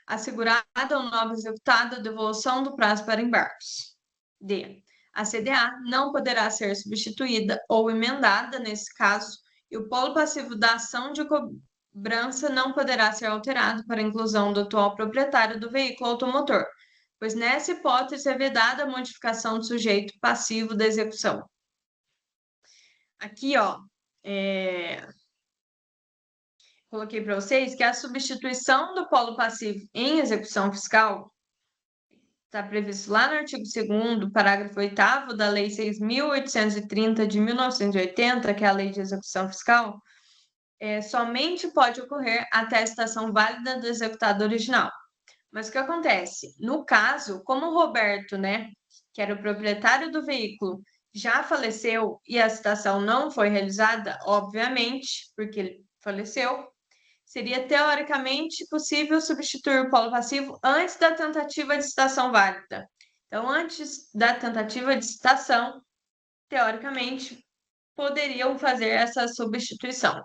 assegurada ao novo executado a devolução do prazo para embargos. D. A CDA não poderá ser substituída ou emendada nesse caso, e o polo passivo da ação de cobrança não poderá ser alterado para a inclusão do atual proprietário do veículo automotor, pois nessa hipótese é vedada a modificação do sujeito passivo da execução. Aqui, ó, coloquei para vocês que a substituição do polo passivo em execução fiscal está previsto lá no artigo 2º, parágrafo 8º da Lei 6.830 de 1980, que é a Lei de Execução Fiscal, somente pode ocorrer até a citação válida do executado original. Mas o que acontece? No caso, como o Roberto, né, que era o proprietário do veículo, já faleceu e a citação não foi realizada, obviamente, porque ele faleceu, seria teoricamente possível substituir o polo passivo antes da tentativa de citação válida. Então, antes da tentativa de citação, teoricamente, poderiam fazer essa substituição.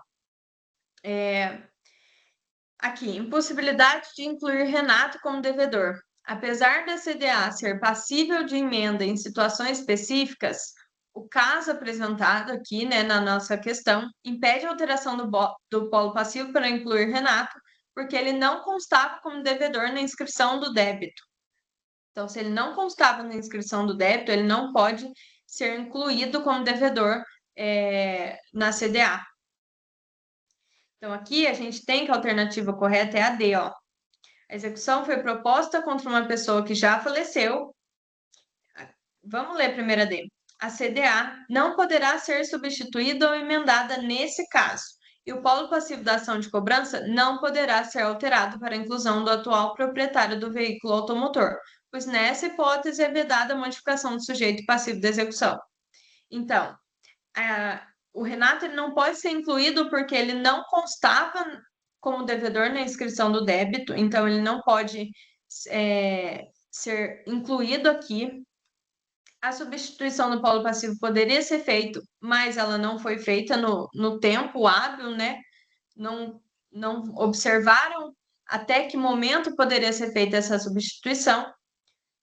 Aqui, impossibilidade de incluir Renato como devedor. Apesar da CDA ser passível de emenda em situações específicas, o caso apresentado aqui, né, na nossa questão, impede a alteração do polo passivo para incluir Renato, porque ele não constava como devedor na inscrição do débito. Então, se ele não constava na inscrição do débito, ele não pode ser incluído como devedor na CDA. Então, aqui a gente tem que a alternativa correta é a D, ó. A execução foi proposta contra uma pessoa que já faleceu. Vamos ler a primeira D. A CDA não poderá ser substituída ou emendada nesse caso. E o polo passivo da ação de cobrança não poderá ser alterado para a inclusão do atual proprietário do veículo automotor, pois nessa hipótese é vedada a modificação do sujeito passivo da execução. Então, o Renato ele não pode ser incluído porque ele não constava como devedor na inscrição do débito, então ele não pode ser incluído aqui. A substituição do polo passivo poderia ser feita, mas ela não foi feita no tempo hábil, né? Não observaram até que momento poderia ser feita essa substituição,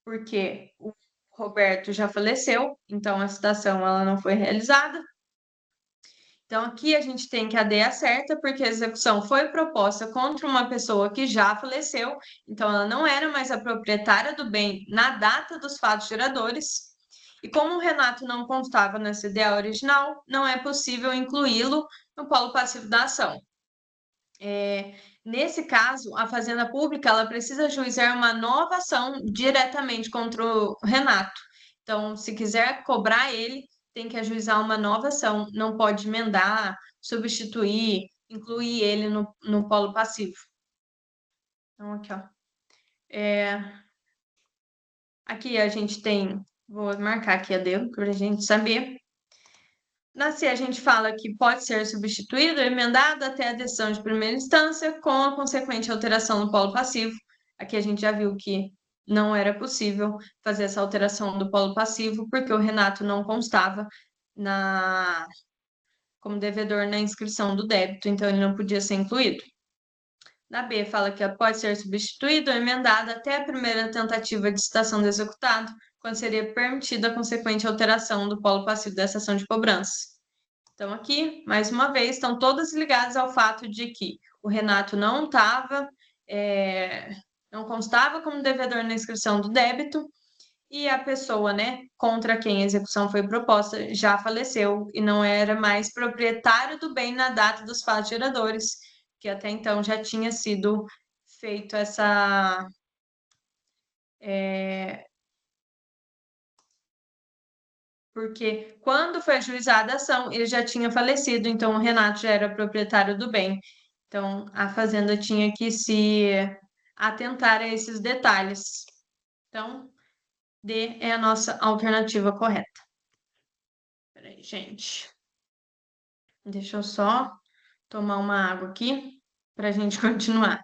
porque o Roberto já faleceu, então a citação ela não foi realizada. Então, aqui a gente tem que a D é certa, porque a execução foi proposta contra uma pessoa que já faleceu, então ela não era mais a proprietária do bem na data dos fatos geradores. E como o Renato não constava na CDA original, não é possível incluí-lo no polo passivo da ação. Nesse caso, a Fazenda Pública ela precisa ajuizar uma nova ação diretamente contra o Renato. Então, se quiser cobrar ele, tem que ajuizar uma nova ação, não pode emendar, substituir, incluir ele no polo passivo. Então, aqui, ó. Aqui a gente tem, vou marcar aqui a D para a gente saber. Na C, a gente fala que pode ser substituído ou emendado até a decisão de primeira instância, com a consequente alteração no polo passivo. Aqui a gente já viu que não era possível fazer essa alteração do polo passivo, porque o Renato não constava como devedor na inscrição do débito, então ele não podia ser incluído. Na B, fala que pode ser substituído ou emendado até a primeira tentativa de citação do executado, quando seria permitida a consequente alteração do polo passivo dessa ação de cobrança. Então, aqui, mais uma vez, estão todas ligadas ao fato de que o Renato não constava como devedor na inscrição do débito e a pessoa, né, contra quem a execução foi proposta já faleceu e não era mais proprietário do bem na data dos fatos geradores, que até então já tinha sido feito essa porque quando foi ajuizada a ação, ele já tinha falecido, então o Renato já era proprietário do bem. Então, a Fazenda tinha que se atentar a esses detalhes. Então, D é a nossa alternativa correta. Peraí, gente. Deixa eu só tomar uma água aqui para a gente continuar.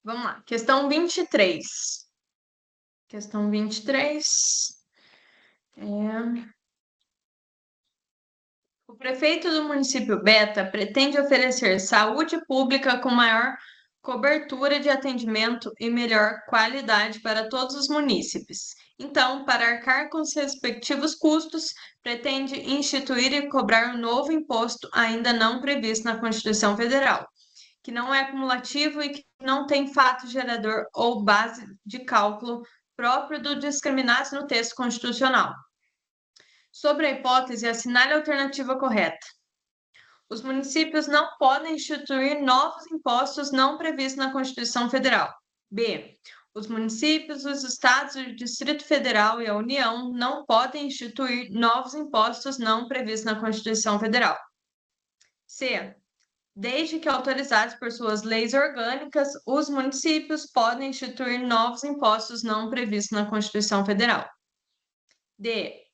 Vamos lá. Questão 23. Questão 23. O prefeito do município Beta pretende oferecer saúde pública com maior cobertura de atendimento e melhor qualidade para todos os munícipes. Então, para arcar com os respectivos custos, pretende instituir e cobrar um novo imposto ainda não previsto na Constituição Federal, que não é acumulativo e que não tem fato gerador ou base de cálculo próprio do discriminados no texto constitucional. Sobre a hipótese, assinale a alternativa correta. Os municípios não podem instituir novos impostos não previstos na Constituição Federal. B. Os municípios, os estados, o Distrito Federal e a União não podem instituir novos impostos não previstos na Constituição Federal. C. Desde que autorizados por suas leis orgânicas, os municípios podem instituir novos impostos não previstos na Constituição Federal. D.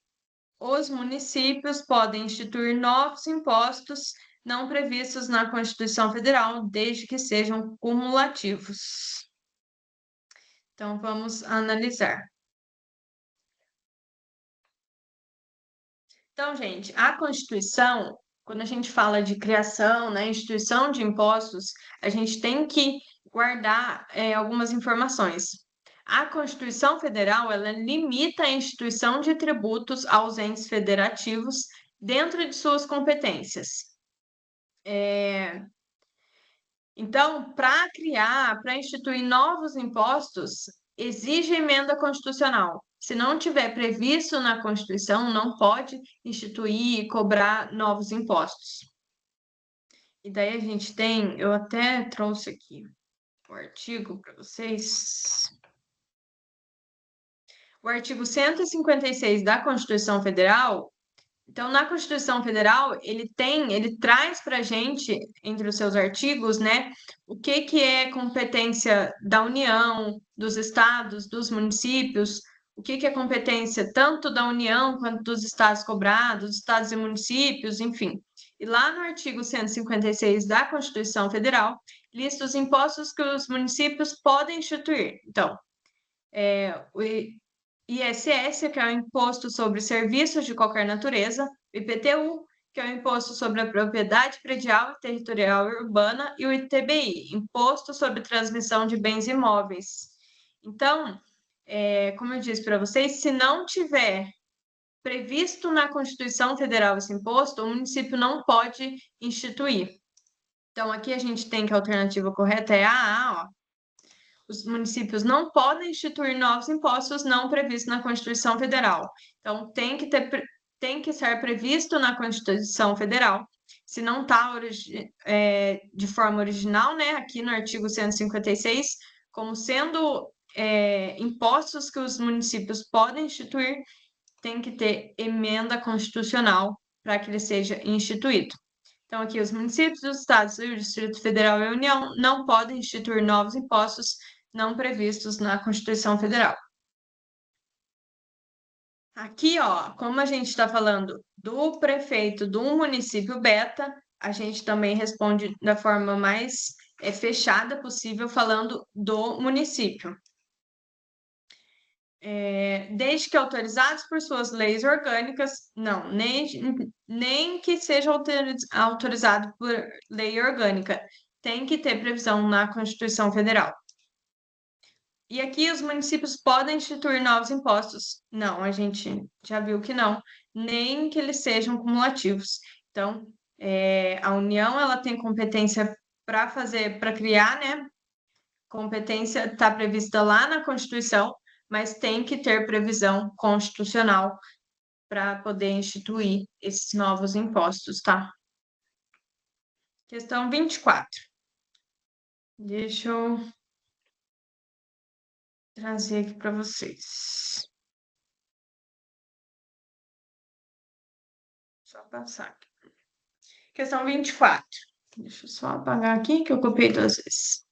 Os municípios podem instituir novos impostos não previstos na Constituição Federal, desde que sejam cumulativos. Então, vamos analisar. Então, gente, a Constituição, quando a gente fala de criação, né, instituição de impostos, a gente tem que guardar algumas informações. A Constituição Federal, ela limita a instituição de tributos aos entes federativos dentro de suas competências. Então, para instituir novos impostos, exige emenda constitucional. Se não tiver previsto na Constituição, não pode instituir e cobrar novos impostos. E daí a gente tem, eu até trouxe aqui o artigo para vocês. O artigo 156 da Constituição Federal. Então, na Constituição Federal, ele traz para a gente, entre os seus artigos, né, o que é competência da União, dos estados, dos municípios, o que é competência tanto da União quanto dos estados cobrados, estados e municípios, enfim. E lá no artigo 156 da Constituição Federal, lista os impostos que os municípios podem instituir. Então, o ISS, que é o Imposto sobre Serviços de Qualquer Natureza, o IPTU, que é o Imposto sobre a Propriedade Predial e Territorial Urbana, e o ITBI, Imposto sobre Transmissão de Bens Imóveis. Então, como eu disse para vocês, se não tiver previsto na Constituição Federal esse imposto, o município não pode instituir. Então, aqui a gente tem que a alternativa correta é a ó. Os municípios não podem instituir novos impostos não previstos na Constituição Federal. Então, tem que ser previsto na Constituição Federal. Se não está de forma original, né, aqui no artigo 156, como sendo impostos que os municípios podem instituir, tem que ter emenda constitucional para que ele seja instituído. Então, aqui, os municípios, os estados, o Distrito Federal e a União não podem instituir novos impostos não previstos na Constituição Federal. Aqui, ó, como a gente está falando do prefeito do município beta, a gente também responde da forma mais fechada possível, falando do município. Desde que autorizados por suas leis orgânicas, não, nem que seja autorizado por lei orgânica, tem que ter previsão na Constituição Federal. E aqui os municípios podem instituir novos impostos? Não, a gente já viu que não, nem que eles sejam cumulativos. Então, a União ela tem competência para criar, né? Competência está prevista lá na Constituição, mas tem que ter previsão constitucional para poder instituir esses novos impostos, tá? Questão 24. Deixa eu trazer aqui para vocês. Só passar aqui. Questão 24. Deixa eu só apagar aqui, que eu copiei 2 vezes.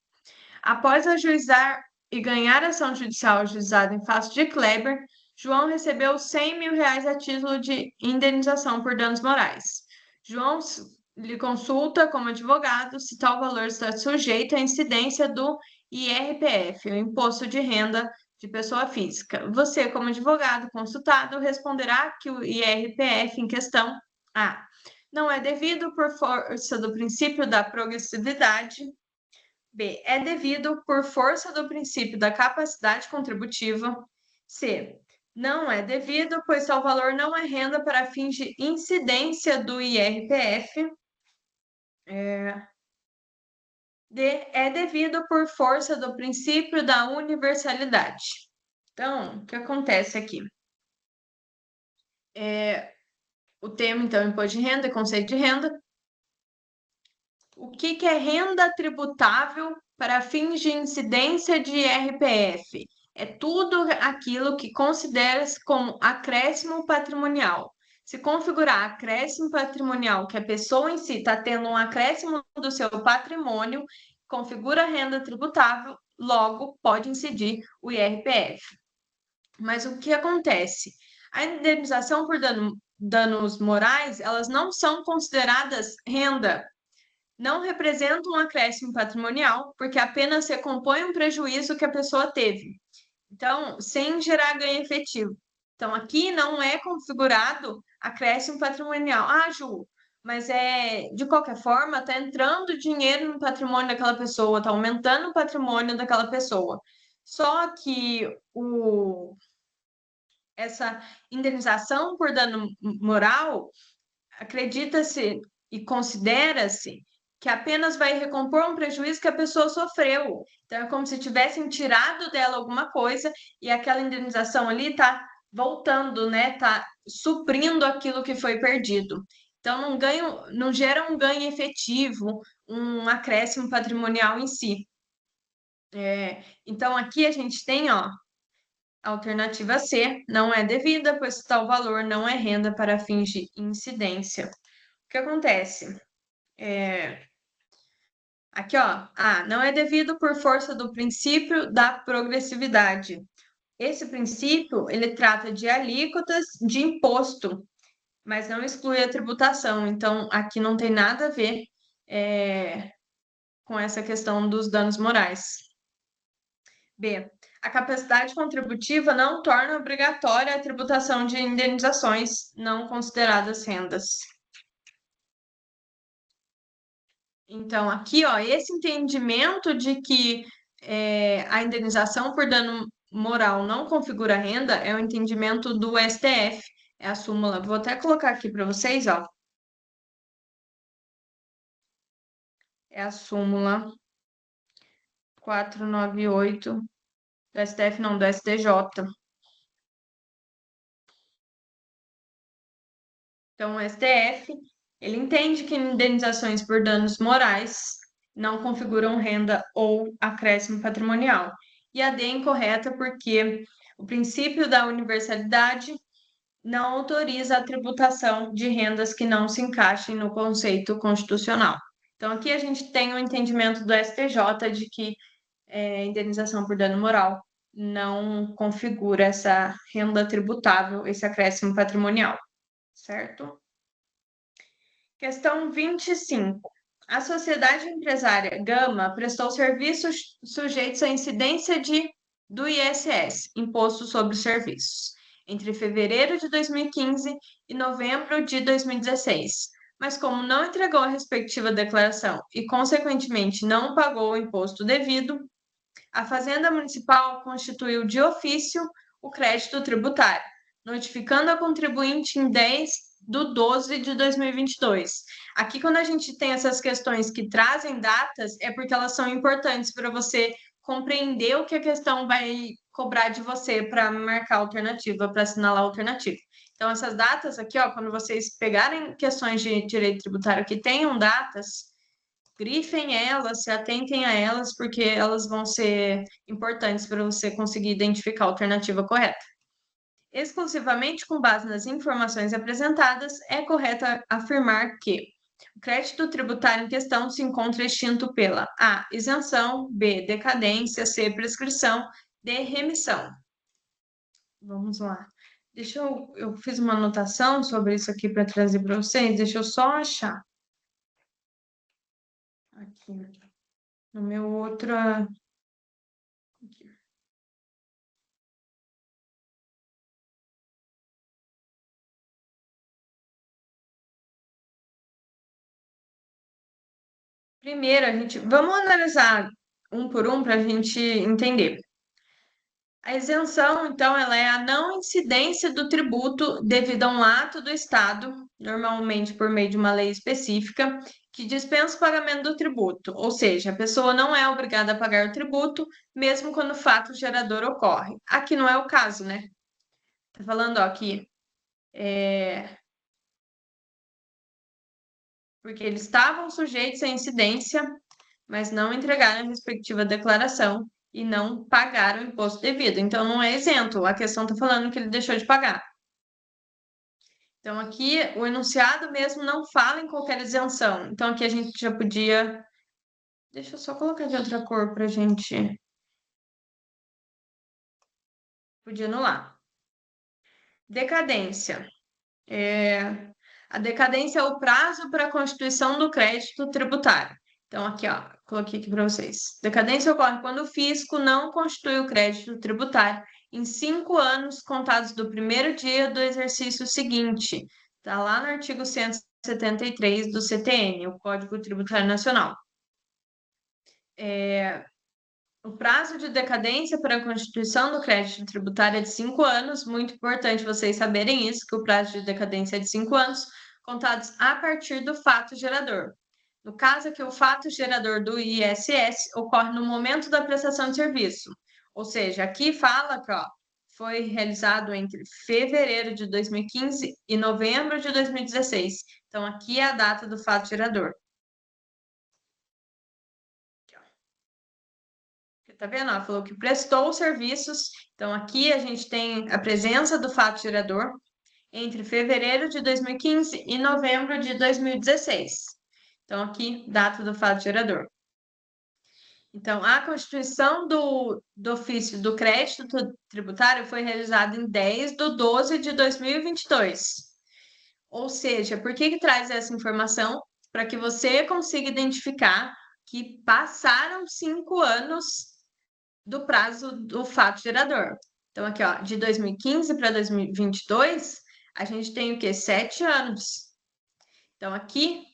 Após ajuizar e ganhar ação judicial ajuizada em face de Kleber, João recebeu 100 mil reais a título de indenização por danos morais. João lhe consulta como advogado se tal valor está sujeito à incidência do IRPF, o Imposto de Renda de Pessoa Física. Você, como advogado consultado, responderá que o IRPF em questão A. Não é devido por força do princípio da progressividade. B. É devido por força do princípio da capacidade contributiva. C. Não é devido, pois tal valor não é renda para fins de incidência do IRPF. D. É devido por força do princípio da universalidade. Então, o que acontece aqui? O termo, então, imposto de renda, conceito de renda. O que que é renda tributável para fins de incidência de IRPF? É tudo aquilo que considera-se como acréscimo patrimonial. Se configurar acréscimo patrimonial, que a pessoa em si está tendo um acréscimo do seu patrimônio, configura renda tributável, logo pode incidir o IRPF. Mas o que acontece? A indenização por danos morais, elas não são consideradas renda, não representam um acréscimo patrimonial, porque apenas recompõe um prejuízo que a pessoa teve. Então, sem gerar ganho efetivo. Então, aqui não é configurado acréscimo patrimonial. Ah, Ju, mas de qualquer forma, está entrando dinheiro no patrimônio daquela pessoa, está aumentando o patrimônio daquela pessoa. Só que essa indenização por dano moral, acredita-se e considera-se que apenas vai recompor um prejuízo que a pessoa sofreu. Então, é como se tivessem tirado dela alguma coisa e aquela indenização ali está voltando, né? Está suprindo aquilo que foi perdido. Então, não gera um ganho efetivo, um acréscimo patrimonial em si. Então, aqui a gente tem, ó, alternativa C, não é devida, pois tal valor não é renda para fins de incidência. O que acontece? Aqui, ó, A, não é devido por força do princípio da progressividade. Esse princípio, ele trata de alíquotas de imposto, mas não exclui a tributação. Então, aqui não tem nada a ver, com essa questão dos danos morais. B, a capacidade contributiva não torna obrigatória a tributação de indenizações não consideradas rendas. Então, aqui, ó, esse entendimento de que a indenização por dano moral não configura renda é o entendimento do STF, é a súmula. Vou até colocar aqui para vocês, ó. É a súmula 498 do STF, não, do STJ. Então, o STF, ele entende que indenizações por danos morais não configuram renda ou acréscimo patrimonial. E a D é incorreta porque o princípio da universalidade não autoriza a tributação de rendas que não se encaixem no conceito constitucional. Então, aqui a gente tem o entendimento do STJ de que indenização por dano moral não configura essa renda tributável, esse acréscimo patrimonial, certo? Questão 25. A sociedade empresária Gama prestou serviços sujeitos à incidência do ISS, Imposto sobre Serviços, entre fevereiro de 2015 e novembro de 2016. Mas como não entregou a respectiva declaração e, consequentemente, não pagou o imposto devido, a Fazenda Municipal constituiu de ofício o crédito tributário, notificando a contribuinte em 10/12/2022. Aqui, quando a gente tem essas questões que trazem datas, é porque elas são importantes para você compreender o que a questão vai cobrar de você para marcar a alternativa, para assinalar a alternativa. Então, essas datas aqui, ó, quando vocês pegarem questões de direito tributário que tenham datas, grifem elas, se atentem a elas, porque elas vão ser importantes para você conseguir identificar a alternativa correta. Exclusivamente com base nas informações apresentadas, é correto afirmar que o crédito tributário em questão se encontra extinto pela A, isenção, B, decadência, C, prescrição, D, remissão. Vamos lá. Eu fiz uma anotação sobre isso aqui para trazer para vocês, deixa eu só achar. Aqui, no meu outro. Aqui. Primeiro, vamos analisar um por um para a gente entender. A isenção, então, ela é a não incidência do tributo devido a um ato do Estado, normalmente por meio de uma lei específica, que dispensa o pagamento do tributo. Ou seja, a pessoa não é obrigada a pagar o tributo, mesmo quando o fato gerador ocorre. Aqui não é o caso, né? Tá falando, ó, que porque eles estavam sujeitos à incidência, mas não entregaram a respectiva declaração e não pagaram o imposto devido. Então, não é isento, a questão está falando que ele deixou de pagar. Então, aqui o enunciado mesmo não fala em qualquer isenção. Então, aqui a gente já podia. Deixa eu só colocar de outra cor para a gente. Podia anular. Decadência. A decadência é o prazo para a constituição do crédito tributário. Então, aqui, ó, coloquei aqui para vocês. Decadência ocorre quando o fisco não constitui o crédito tributário em 5 anos contados do primeiro dia do exercício seguinte. Está lá no artigo 173 do CTN, o Código Tributário Nacional. O prazo de decadência para a constituição do crédito tributário é de 5 anos. Muito importante vocês saberem isso, que o prazo de decadência é de 5 anos, contados a partir do fato gerador. No caso aqui, o fato gerador do ISS ocorre no momento da prestação de serviço. Ou seja, aqui fala que ó, foi realizado entre fevereiro de 2015 e novembro de 2016. Então, aqui é a data do fato gerador. Tá vendo? Ela falou que prestou os serviços. Então, aqui a gente tem a presença do fato gerador entre fevereiro de 2015 e novembro de 2016. Então, aqui, data do fato gerador. Então, a constituição do ofício do crédito tributário foi realizada em 10 de 12 de 2022. Ou seja, por que traz essa informação? Para que você consiga identificar que passaram 5 anos do prazo do fato gerador. Então, aqui, ó, de 2015 para 2022, a gente tem o quê? 7 anos. Então, aqui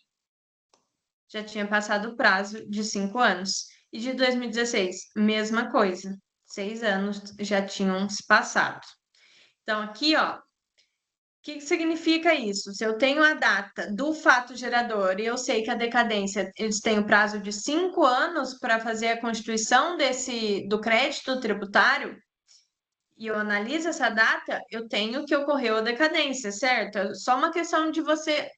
já tinha passado o prazo de 5 anos. E de 2016, mesma coisa. 6 anos já tinham se passado. Então, aqui, ó, o que significa isso? Se eu tenho a data do fato gerador e eu sei que a decadência, eles têm o prazo de 5 anos para fazer a constituição do crédito tributário, e eu analiso essa data, eu tenho que ocorreu a decadência, certo? É só uma questão de você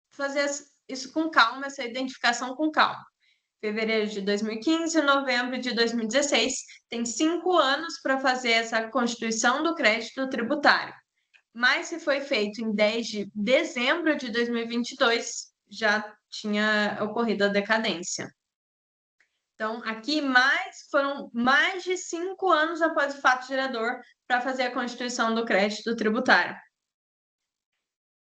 fazer isso com calma, essa identificação com calma. Fevereiro de 2015, novembro de 2016, tem 5 anos para fazer essa constituição do crédito tributário. Mas se foi feito em 10 de dezembro de 2022, já tinha ocorrido a decadência. Então, aqui foram mais de 5 anos após o fato gerador para fazer a constituição do crédito tributário.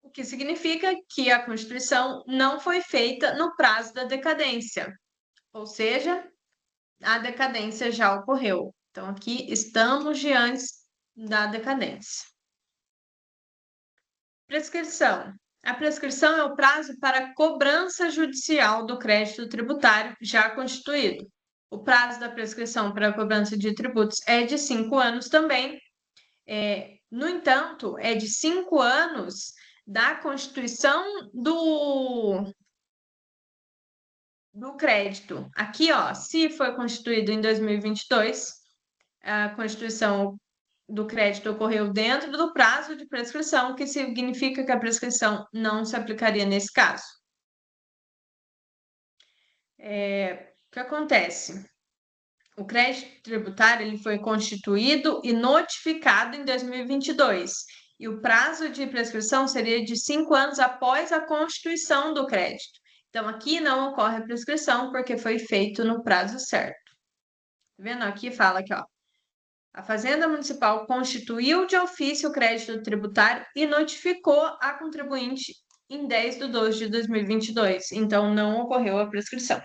O que significa que a constituição não foi feita no prazo da decadência, ou seja, a decadência já ocorreu. Então, aqui estamos diante da decadência. Prescrição. A prescrição é o prazo para cobrança judicial do crédito tributário já constituído. O prazo da prescrição para a cobrança de tributos é de 5 anos também. No entanto, é de 5 anos da constituição do crédito. Aqui, ó, se foi constituído em 2022, a constituição do crédito ocorreu dentro do prazo de prescrição, que significa que a prescrição não se aplicaria nesse caso. O que acontece? O crédito tributário ele foi constituído e notificado em 2022, e o prazo de prescrição seria de 5 anos após a constituição do crédito. Então, aqui não ocorre a prescrição, porque foi feito no prazo certo. Tá vendo? Aqui fala que, ó, a Fazenda Municipal constituiu de ofício o crédito tributário e notificou a contribuinte em 10 de 12 de 2022. Então, não ocorreu a prescrição.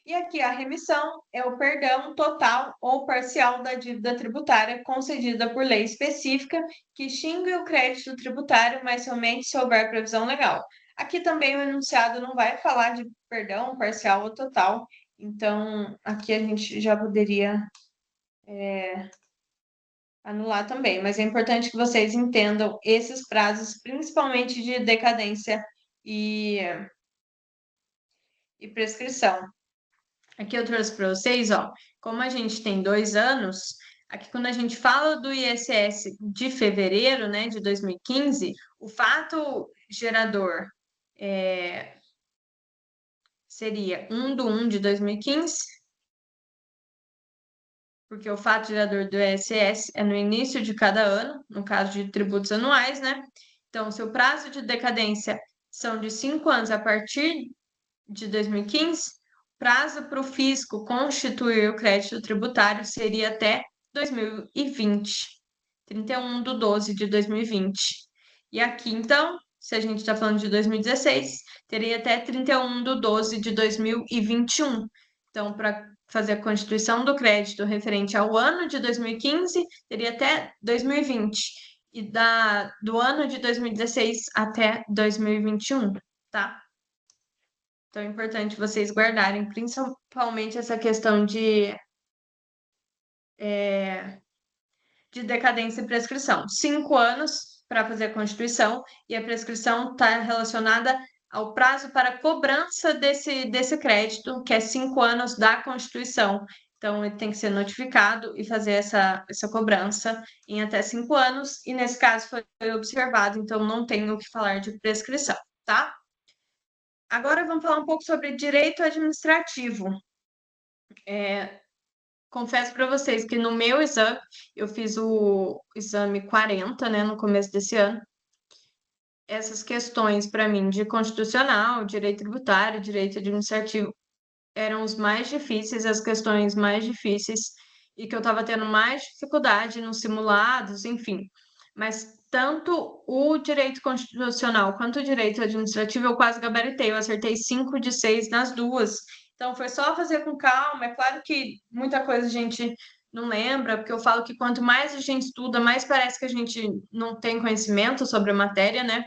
E aqui a remissão é o perdão total ou parcial da dívida tributária concedida por lei específica que extingue o crédito tributário, mas somente se houver previsão legal. Aqui também o enunciado não vai falar de perdão parcial ou total, então aqui a gente já poderia anular também, mas é importante que vocês entendam esses prazos, principalmente de decadência e prescrição. Aqui eu trouxe para vocês, ó, como a gente tem 2 anos, aqui quando a gente fala do ISS de fevereiro, né, de 2015, o fato gerador, seria 1 de 2015, porque o fato gerador do ISS é no início de cada ano, no caso de tributos anuais, né? Então, se o prazo de decadência são de 5 anos a partir de 2015, prazo para o fisco constituir o crédito tributário seria até 2020, 31/12 de 2020. E aqui, então, se a gente está falando de 2016, teria até 31/12 de 2021. Então, para fazer a constituição do crédito referente ao ano de 2015, teria até 2020. E do ano de 2016 até 2021, tá? Então, é importante vocês guardarem, principalmente essa questão de decadência e prescrição. 5 anos para fazer a constituição e a prescrição está relacionada ao prazo para cobrança desse crédito, que é 5 anos da constituição. Então, ele tem que ser notificado e fazer essa cobrança em até 5 anos, e nesse caso foi observado, então não tem o que falar de prescrição, tá? Agora vamos falar um pouco sobre direito administrativo. Confesso para vocês que no meu exame, eu fiz o exame 40, né, no começo desse ano. Essas questões para mim de constitucional, direito tributário, direito administrativo eram os mais difíceis, as questões mais difíceis e que eu estava tendo mais dificuldade nos simulados, enfim. Mas tanto o direito constitucional quanto o direito administrativo eu quase gabaritei, eu acertei 5 de 6 nas duas. Então foi só fazer com calma. É claro que muita coisa a gente não lembra, porque eu falo que quanto mais a gente estuda, mais parece que a gente não tem conhecimento sobre a matéria, né?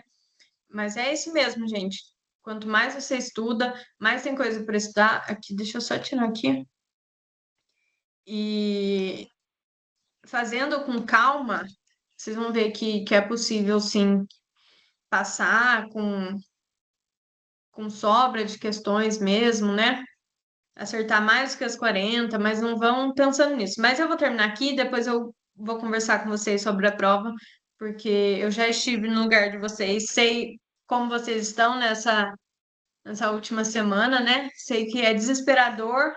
Mas é isso mesmo, gente. Quanto mais você estuda, mais tem coisa para estudar. Aqui, deixa eu só tirar aqui. E fazendo com calma, vocês vão ver que é possível, sim, passar com sobra de questões mesmo, né? Acertar mais que as 40, mas não vão pensando nisso. Mas eu vou terminar aqui, depois eu vou conversar com vocês sobre a prova, porque eu já estive no lugar de vocês, sei como vocês estão nessa última semana, né? Sei que é desesperador,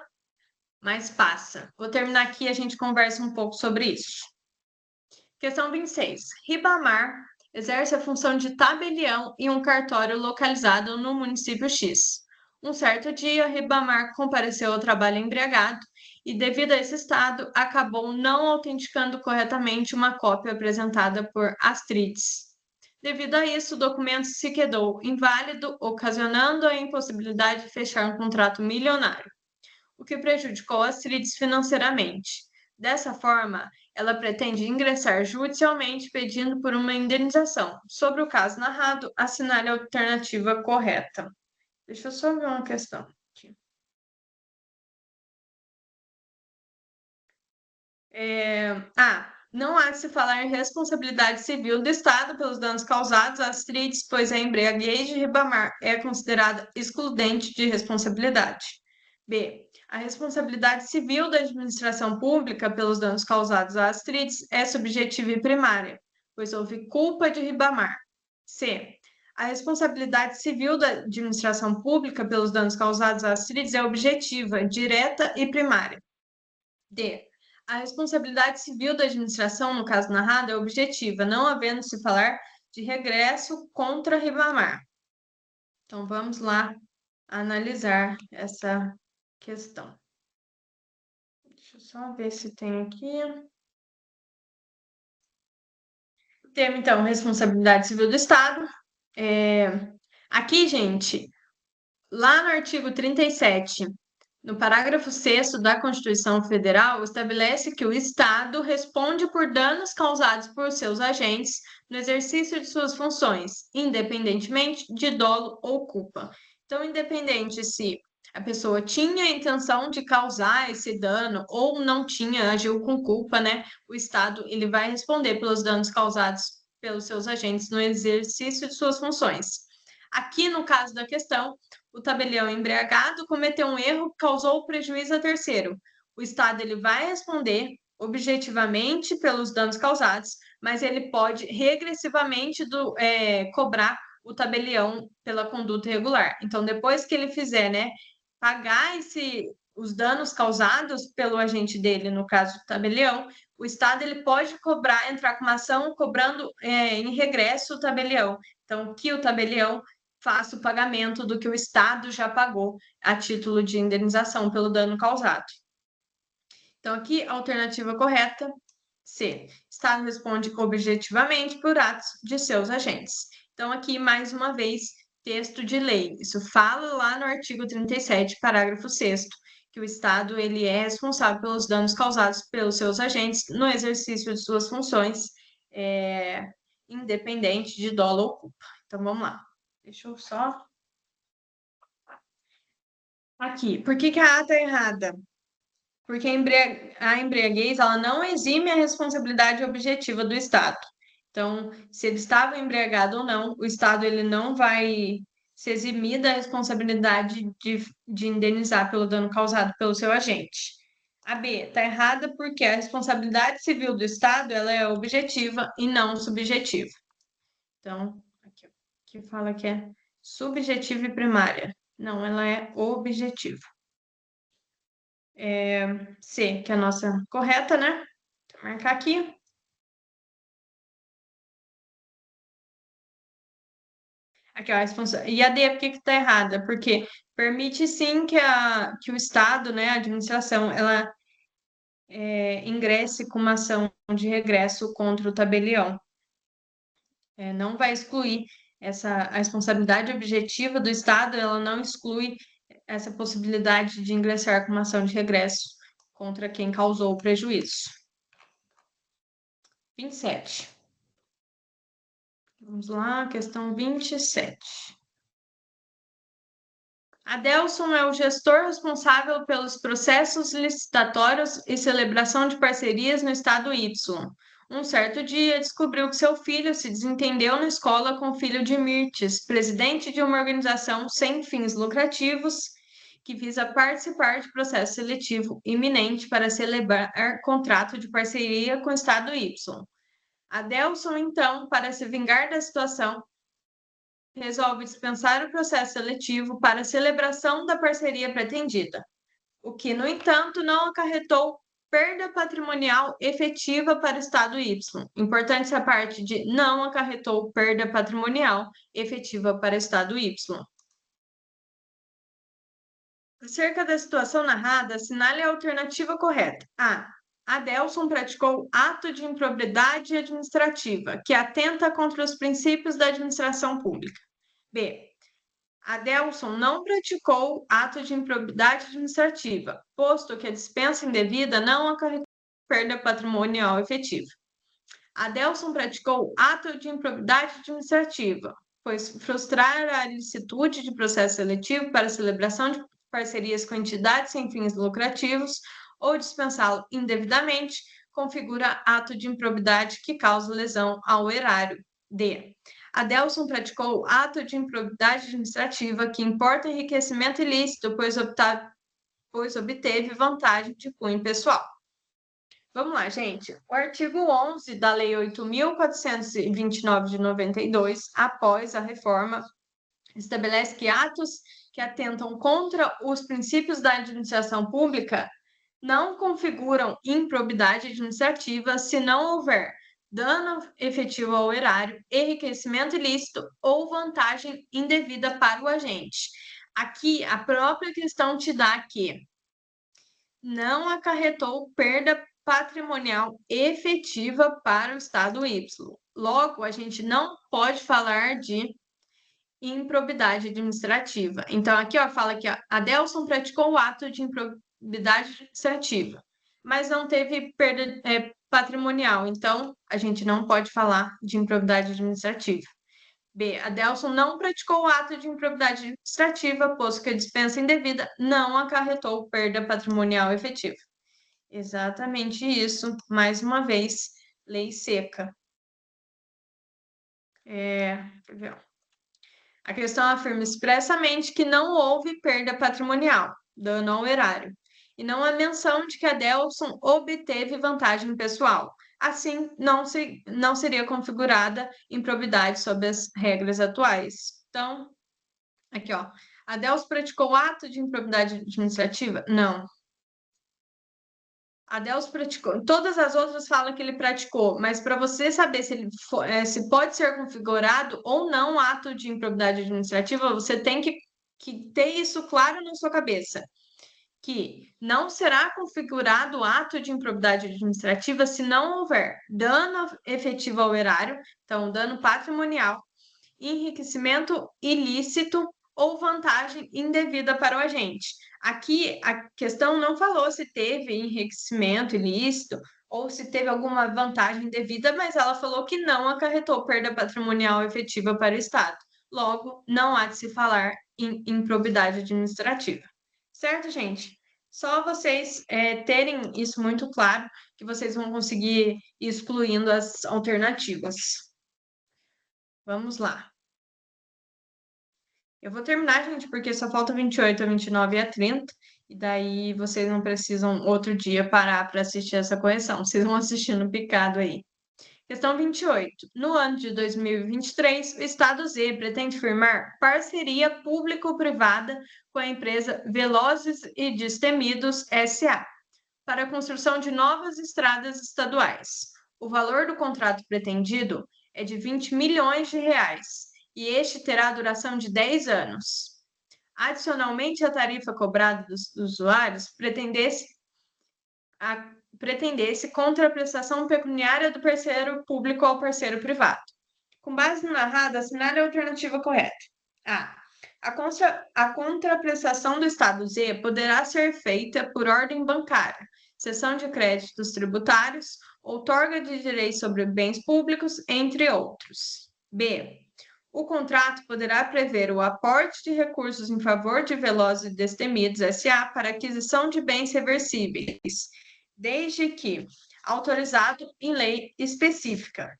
mas passa. Vou terminar aqui e a gente conversa um pouco sobre isso. Questão 26. Ribamar exerce a função de tabelião em um cartório localizado no município X. Um certo dia, Ribamar compareceu ao trabalho embriagado e, devido a esse estado, acabou não autenticando corretamente uma cópia apresentada por Astrides. Devido a isso, o documento se quedou inválido, ocasionando a impossibilidade de fechar um contrato milionário, o que prejudicou Astrides financeiramente. Dessa forma, ela pretende ingressar judicialmente pedindo por uma indenização. Sobre o caso narrado, assinale a alternativa correta. Deixa eu só ver uma questão aqui. Não há de se falar em responsabilidade civil do Estado pelos danos causados a Astrides, pois a embriaguez de Ribamar é considerada excludente de responsabilidade. B. A responsabilidade civil da administração pública pelos danos causados a Astrides é subjetiva e primária, pois houve culpa de Ribamar. C. A responsabilidade civil da administração pública pelos danos causados a Astrides é objetiva, direta e primária. D. A responsabilidade civil da administração, no caso narrado, é objetiva, não havendo se falar de regresso contra Ribamar. Então, vamos lá analisar essa questão. Deixa eu só ver se tem aqui. O termo, então, responsabilidade civil do Estado. Aqui, gente, lá no artigo 37, no parágrafo 6º da Constituição Federal, estabelece que o Estado responde por danos causados por seus agentes no exercício de suas funções, independentemente de dolo ou culpa. Então, independente se a pessoa tinha a intenção de causar esse dano ou não tinha, agiu com culpa, né? O Estado ele vai responder pelos danos causados pelos seus agentes no exercício de suas funções. Aqui, no caso da questão, o tabelião embriagado cometeu um erro que causou prejuízo a terceiro. O Estado ele vai responder objetivamente pelos danos causados, mas ele pode regressivamente cobrar o tabelião pela conduta irregular. Então, depois que ele fizer, né, pagar os danos causados pelo agente dele, no caso do tabelião, o Estado ele pode cobrar, entrar com uma ação cobrando em regresso o tabelião. Então, que o tabelião faça o pagamento do que o Estado já pagou a título de indenização pelo dano causado. Então, aqui, a alternativa correta, C. Estado responde objetivamente por atos de seus agentes. Então, aqui, mais uma vez, texto de lei. Isso fala lá no artigo 37, parágrafo 6º, que o Estado ele é responsável pelos danos causados pelos seus agentes no exercício de suas funções, independente de dolo ou culpa. Então, vamos lá. Deixa eu só... Aqui, por que a A está errada? Porque a embriaguez ela não exime a responsabilidade objetiva do Estado. Então, se ele estava embriagado ou não, o Estado ele não vai se eximir da responsabilidade de indenizar pelo dano causado pelo seu agente. A B está errada porque a responsabilidade civil do Estado ela é objetiva e não subjetiva. Então, aqui fala que é subjetiva e primária. Não, ela é objetiva. C, que é a nossa correta, né? Vou marcar aqui. Aqui, ó, e a D, por que está errada? Porque permite sim que o Estado, né, a administração, ela ingresse com uma ação de regresso contra o tabelião. Não vai excluir a responsabilidade objetiva do Estado, ela não exclui essa possibilidade de ingressar com uma ação de regresso contra quem causou o prejuízo. 27. Vamos lá, questão 27. Adelson é o gestor responsável pelos processos licitatórios e celebração de parcerias no estado Y. Um certo dia, descobriu que seu filho se desentendeu na escola com o filho de Mirtes, presidente de uma organização sem fins lucrativos que visa participar de processo seletivo iminente para celebrar contrato de parceria com o estado Y. Adelson, então, para se vingar da situação, resolve dispensar o processo seletivo para a celebração da parceria pretendida, o que, no entanto, não acarretou perda patrimonial efetiva para o Estado Y. Importante essa parte de não acarretou perda patrimonial efetiva para o Estado Y. Acerca da situação narrada, assinale a alternativa correta. A. Adelson praticou ato de improbidade administrativa, que atenta contra os princípios da administração pública. B. Adelson não praticou ato de improbidade administrativa, posto que a dispensa indevida não acarretou perda patrimonial efetiva. Adelson praticou ato de improbidade administrativa, pois frustrar a licitude de processo seletivo para celebração de parcerias com entidades sem fins lucrativos ou dispensá-lo indevidamente configura ato de improbidade que causa lesão ao erário. D. Adelson praticou ato de improbidade administrativa que importa enriquecimento ilícito, pois obteve vantagem de cunho pessoal. Vamos lá, gente. O artigo 11 da Lei 8.429 de 92, após a reforma, estabelece que atos que atentam contra os princípios da administração pública não configuram improbidade administrativa se não houver dano efetivo ao erário, enriquecimento ilícito ou vantagem indevida para o agente. Aqui, a própria questão te dá que não acarretou perda patrimonial efetiva para o Estado Y. Logo, a gente não pode falar de improbidade administrativa. Então, aqui ó, fala que a Adelson praticou o ato de improbidade administrativa, mas não teve perda patrimonial. Então, a gente não pode falar de improbidade administrativa. B. Adelson não praticou o ato de improbidade administrativa, posto que a dispensa indevida não acarretou perda patrimonial efetiva. Exatamente isso. Mais uma vez, lei seca. A questão afirma expressamente que não houve perda patrimonial, dano ao erário, e não há menção de que Adelson obteve vantagem pessoal. assim não seria configurada improbidade sob as regras atuais. Então, aqui, ó. A Delcio praticou o ato de improbidade administrativa? Não. A Delcio praticou. Todas as outras falam que ele praticou, mas para você saber se ele se pode ser configurado ou não ato de improbidade administrativa, você tem que ter isso claro na sua cabeça. Que não será configurado ato de improbidade administrativa se não houver dano efetivo ao erário, então dano patrimonial, enriquecimento ilícito ou vantagem indevida para o agente. Aqui a questão não falou se teve enriquecimento ilícito ou se teve alguma vantagem indevida, mas ela falou que não acarretou perda patrimonial efetiva para o Estado. Logo, não há de se falar em improbidade administrativa. Certo, gente? Só vocês terem isso muito claro que vocês vão conseguir ir excluindo as alternativas. Vamos lá. Eu vou terminar, gente, porque só falta 28, a 29 e a 30. E daí vocês não precisam outro dia parar para assistir essa correção. Vocês vão assistindo picado aí. Questão 28. No ano de 2023, o Estado Z pretende firmar parceria público-privada com a empresa Velozes e Destemidos S.A. para a construção de novas estradas estaduais. O valor do contrato pretendido é de 20 milhões de reais e este terá duração de 10 anos. Adicionalmente, a tarifa cobrada dos usuários pretendesse contraprestação pecuniária do parceiro público ao parceiro privado. Com base no narrado, assinale a alternativa correta. A. A contraprestação do Estado Z poderá ser feita por ordem bancária, cessão de créditos tributários, outorga de direitos sobre bens públicos, entre outros. B. O contrato poderá prever o aporte de recursos em favor de Velozes e Destemidos S.A. para aquisição de bens reversíveis, desde que autorizado em lei específica.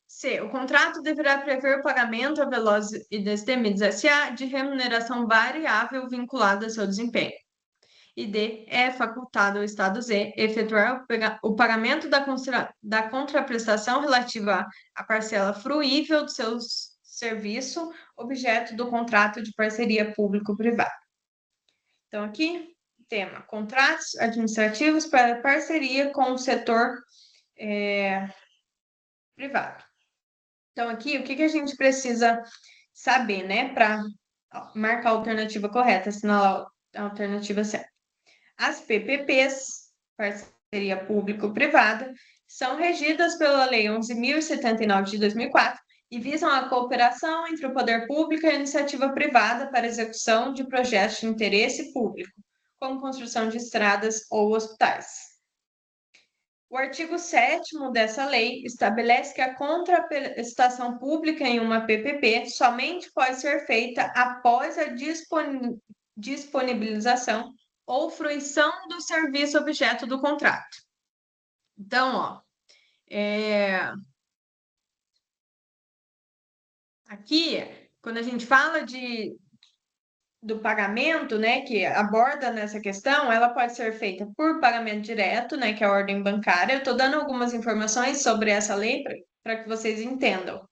C. O contrato deverá prever o pagamento a Velozes e Destemidos S.A. de remuneração variável vinculada ao seu desempenho. E D. É facultado ao Estado Z efetuar o pagamento da contraprestação relativa à parcela fruível do seu serviço, objeto do contrato de parceria público-privada. Então, aqui, tema: contratos administrativos para parceria com o setor privado. Então, aqui, o que a gente precisa saber, né, para marcar a alternativa correta, assinalar a alternativa certa? As PPPs, parceria público-privada, são regidas pela Lei 11.079 de 2004 e visam a cooperação entre o poder público e a iniciativa privada para execução de projetos de interesse público, como construção de estradas ou hospitais. O artigo 7º dessa lei estabelece que a contraprestação pública em uma PPP somente pode ser feita após a disponibilização ou fruição do serviço objeto do contrato. Então, ó, aqui, quando a gente fala do pagamento, né, que aborda nessa questão, ela pode ser feita por pagamento direto, né, que é a ordem bancária. Eu estou dando algumas informações sobre essa lei para que vocês entendam.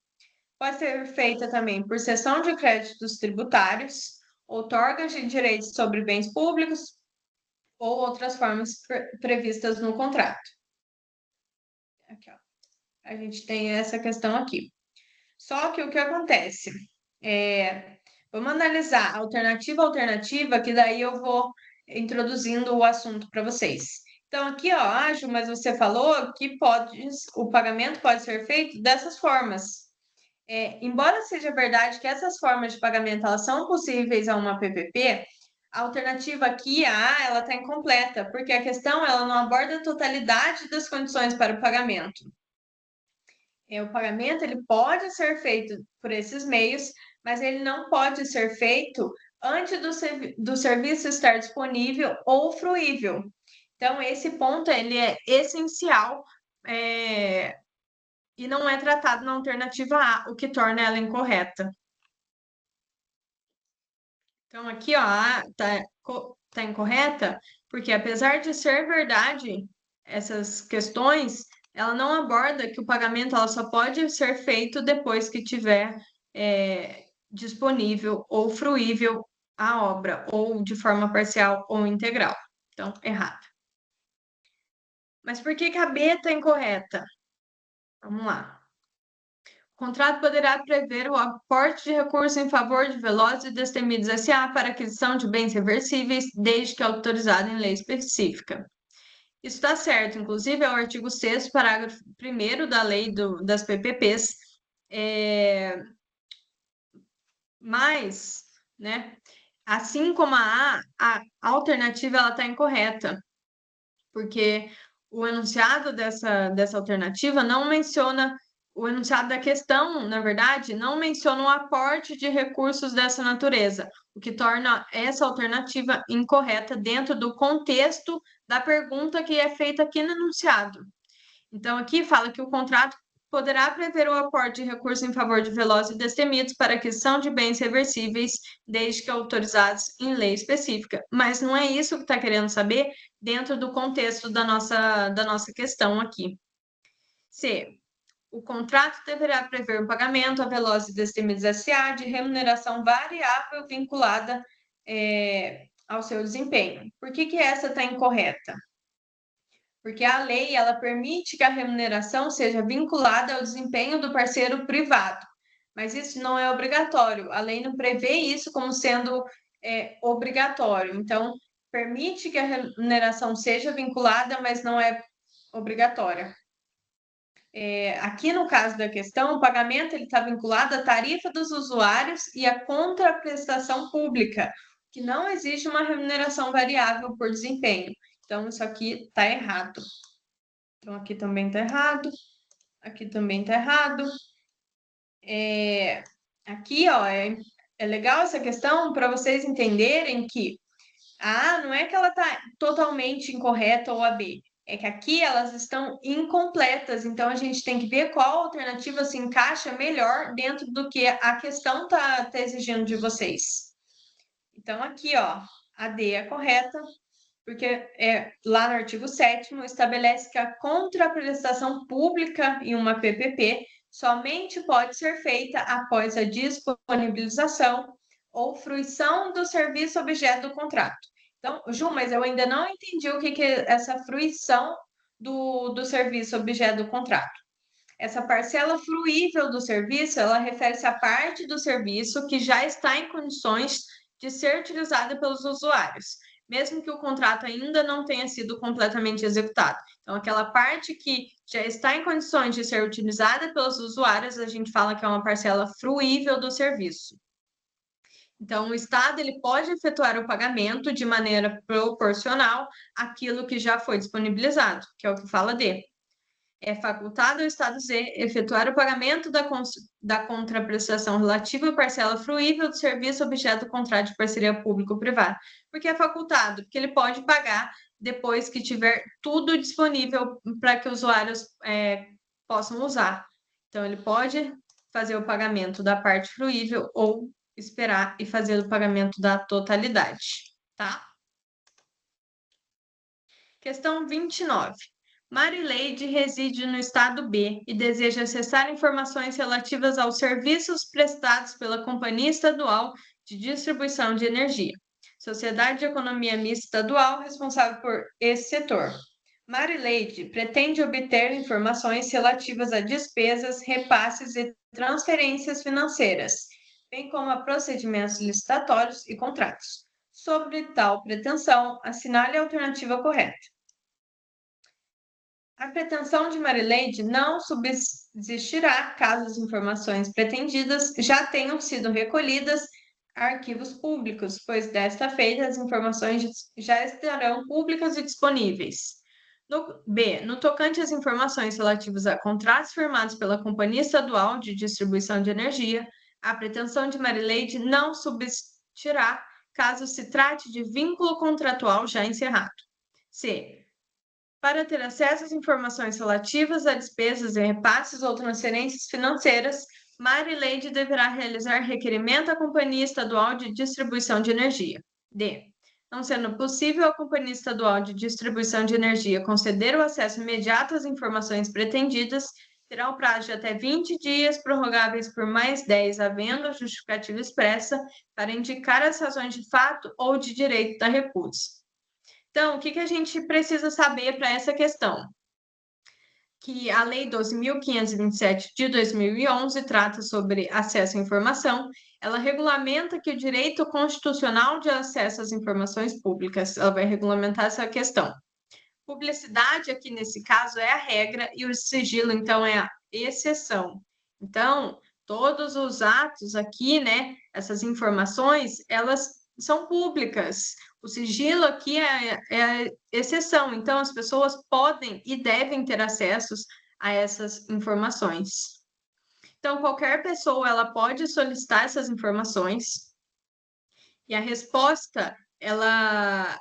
Pode ser feita também por cessão de créditos tributários, outorgas de direitos sobre bens públicos ou outras formas previstas no contrato. Aqui, ó. A gente tem essa questão aqui. Só que o que acontece? Vamos analisar alternativa a alternativa, que daí eu vou introduzindo o assunto para vocês. Então, aqui, ó, Aju, mas você falou que o pagamento pode ser feito dessas formas. Embora seja verdade que essas formas de pagamento elas são possíveis a uma PPP, a alternativa aqui, a A, ela está incompleta, porque a questão ela não aborda a totalidade das condições para o pagamento. O pagamento ele pode ser feito por esses meios, mas ele não pode ser feito antes do serviço estar disponível ou fruível. Então, esse ponto ele é essencial e não é tratado na alternativa A, o que torna ela incorreta. Então, aqui, ó, tá está incorreta, porque apesar de ser verdade essas questões, ela não aborda que o pagamento ela só pode ser feito depois que tiver disponível ou fruível a obra, ou de forma parcial ou integral. Então, errado. Mas por que a B está incorreta? Vamos lá. O contrato poderá prever o aporte de recursos em favor de Velozes e Destemidos S.A. para aquisição de bens reversíveis, desde que autorizado em lei específica. Isso está certo, inclusive é o artigo 6º, parágrafo 1º da lei das PPPs, mas, né, assim como a alternativa ela está incorreta, porque o enunciado dessa alternativa não menciona, o enunciado da questão, na verdade, não menciona o aporte de recursos dessa natureza, o que torna essa alternativa incorreta dentro do contexto da pergunta que é feita aqui no enunciado. Então, aqui fala que o contrato poderá prever o aporte de recursos em favor de velozes e destemidos para aquisição de bens reversíveis, desde que autorizados em lei específica. Mas não é isso que está querendo saber dentro do contexto da nossa questão aqui. C. O contrato deverá prever o pagamento a Velozes e Destemidos S.A. de remuneração variável vinculada ao seu desempenho. Por que essa está incorreta? Porque a lei ela permite que a remuneração seja vinculada ao desempenho do parceiro privado, mas isso não é obrigatório. A lei não prevê isso como sendo obrigatório. Então, permite que a remuneração seja vinculada, mas não é obrigatória. Aqui no caso da questão, o pagamento ele está vinculado à tarifa dos usuários e à contraprestação pública, que não existe uma remuneração variável por desempenho. Então, isso aqui está errado. Então, aqui também está errado. Aqui também está errado. Aqui, ó, é legal essa questão para vocês entenderem que a A não é que ela está totalmente incorreta ou a B. É que aqui elas estão incompletas. Então, a gente tem que ver qual alternativa se encaixa melhor dentro do que a questão está exigindo de vocês. Então, aqui, ó, a D é correta, porque lá no artigo 7º estabelece que a contraprestação pública em uma PPP somente pode ser feita após a disponibilização ou fruição do serviço objeto do contrato. Então, Ju, mas eu ainda não entendi o que é essa fruição do serviço objeto do contrato. Essa parcela fruível do serviço, ela refere-se à parte do serviço que já está em condições de ser utilizada pelos usuários, mesmo que o contrato ainda não tenha sido completamente executado. Então, aquela parte que já está em condições de ser utilizada pelos usuários, a gente fala que é uma parcela fruível do serviço. Então, o Estado ele pode efetuar o pagamento de maneira proporcional àquilo que já foi disponibilizado, que é o que fala D. É facultado ao Estado Z efetuar o pagamento da contraprestação relativa à parcela fruível do serviço objeto do contrato de parceria público-privada. Por que é facultado? Porque ele pode pagar depois que tiver tudo disponível para que os usuários possam usar. Então, ele pode fazer o pagamento da parte fruível ou esperar e fazer o pagamento da totalidade, tá? Questão 29. Marileide reside no estado B e deseja acessar informações relativas aos serviços prestados pela Companhia Estadual de Distribuição de Energia, Sociedade de Economia Mista Estadual responsável por esse setor. Marileide pretende obter informações relativas a despesas, repasses e transferências financeiras, bem como a procedimentos licitatórios e contratos. Sobre tal pretensão, assinale a alternativa correta. A pretensão de Marileide não subsistirá caso as informações pretendidas já tenham sido recolhidas a arquivos públicos, pois desta feita as informações já estarão públicas e disponíveis. No tocante às informações relativas a contratos firmados pela Companhia Estadual de Distribuição de Energia, a pretensão de Marileide não subsistirá caso se trate de vínculo contratual já encerrado. C. Para ter acesso às informações relativas a despesas e repasses ou transferências financeiras, Marileide deverá realizar requerimento à Companhia Estadual de Distribuição de Energia. D. Não sendo possível a Companhia Estadual de Distribuição de Energia conceder o acesso imediato às informações pretendidas, terá um prazo de até 20 dias, prorrogáveis por mais 10, havendo justificativa expressa para indicar as razões de fato ou de direito da recusa. Então, o que a gente precisa saber para essa questão? Que a Lei 12.527 de 2011 trata sobre acesso à informação, ela regulamenta que o direito constitucional de acesso às informações públicas, ela vai regulamentar essa questão. Publicidade aqui nesse caso é a regra e o sigilo, então, é a exceção. Então, todos os atos aqui, né, essas informações, elas são públicas. O sigilo aqui é a exceção, então as pessoas podem e devem ter acessos a essas informações. Então, qualquer pessoa, ela pode solicitar essas informações e a resposta, ela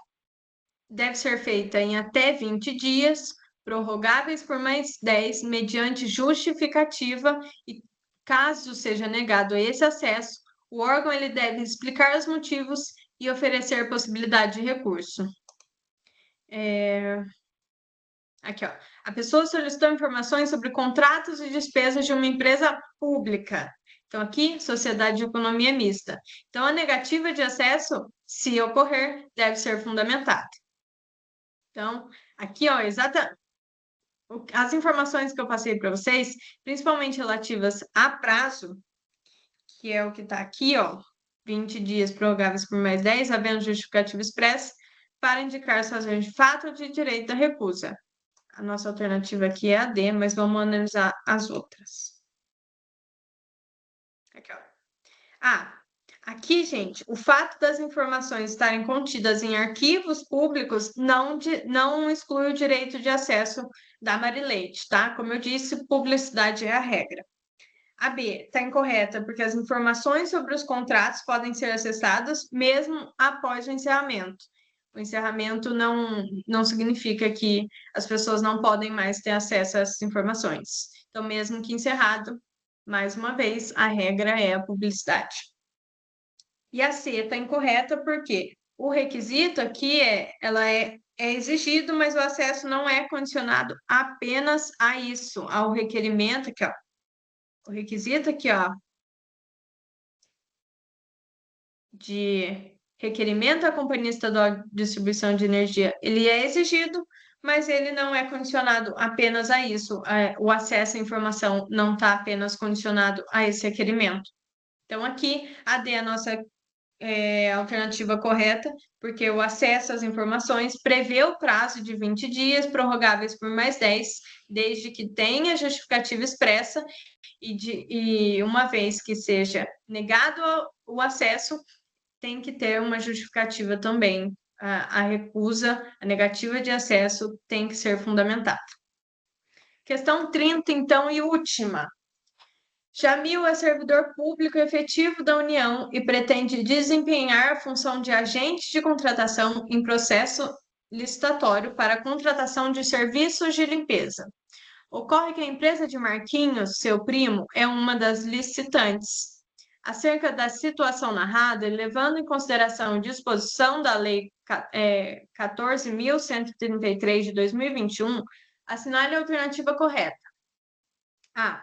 deve ser feita em até 20 dias, prorrogáveis por mais 10, mediante justificativa, e caso seja negado esse acesso, o órgão ele deve explicar os motivos e oferecer possibilidade de recurso. Aqui, ó. A pessoa solicitou informações sobre contratos e despesas de uma empresa pública. Então, aqui, sociedade de economia mista. Então, a negativa de acesso, se ocorrer, deve ser fundamentada. Então, aqui, ó, as informações que eu passei para vocês, principalmente relativas a prazo, que é o que está aqui, ó, 20 dias prorrogáveis por mais 10, havendo justificativa expressa, para indicar as razões de fato ou de direito da recusa. A nossa alternativa aqui é a D, mas vamos analisar as outras. Aqui, ó. Aqui, gente, o fato das informações estarem contidas em arquivos públicos não exclui o direito de acesso da Marileite, tá? Como eu disse, publicidade é a regra. A B está incorreta, porque as informações sobre os contratos podem ser acessadas mesmo após o encerramento. O encerramento não significa que as pessoas não podem mais ter acesso a essas informações. Então, mesmo que encerrado, mais uma vez, a regra é a publicidade. E a C está incorreta porque o requisito aqui é exigido, mas o acesso não é condicionado apenas a isso, ao requerimento aqui, ó. O requisito aqui, ó, de requerimento à Companhia Estadual de Distribuição de Energia, ele é exigido, mas ele não é condicionado apenas a isso. O acesso à informação não está apenas condicionado a esse requerimento. Então, aqui, a D é a nossa alternativa correta, porque o acesso às informações prevê o prazo de 20 dias, prorrogáveis por mais 10, desde que tenha justificativa expressa, e uma vez que seja negado o acesso, tem que ter uma justificativa também. A recusa, a negativa de acesso tem que ser fundamentada. Questão 30, então, e última. Jamil é servidor público efetivo da União e pretende desempenhar a função de agente de contratação em processo licitatório para a contratação de serviços de limpeza. Ocorre que a empresa de Marquinhos, seu primo, é uma das licitantes. Acerca da situação narrada, levando em consideração a disposição da Lei 14.133 de 2021, assinale a alternativa correta. A.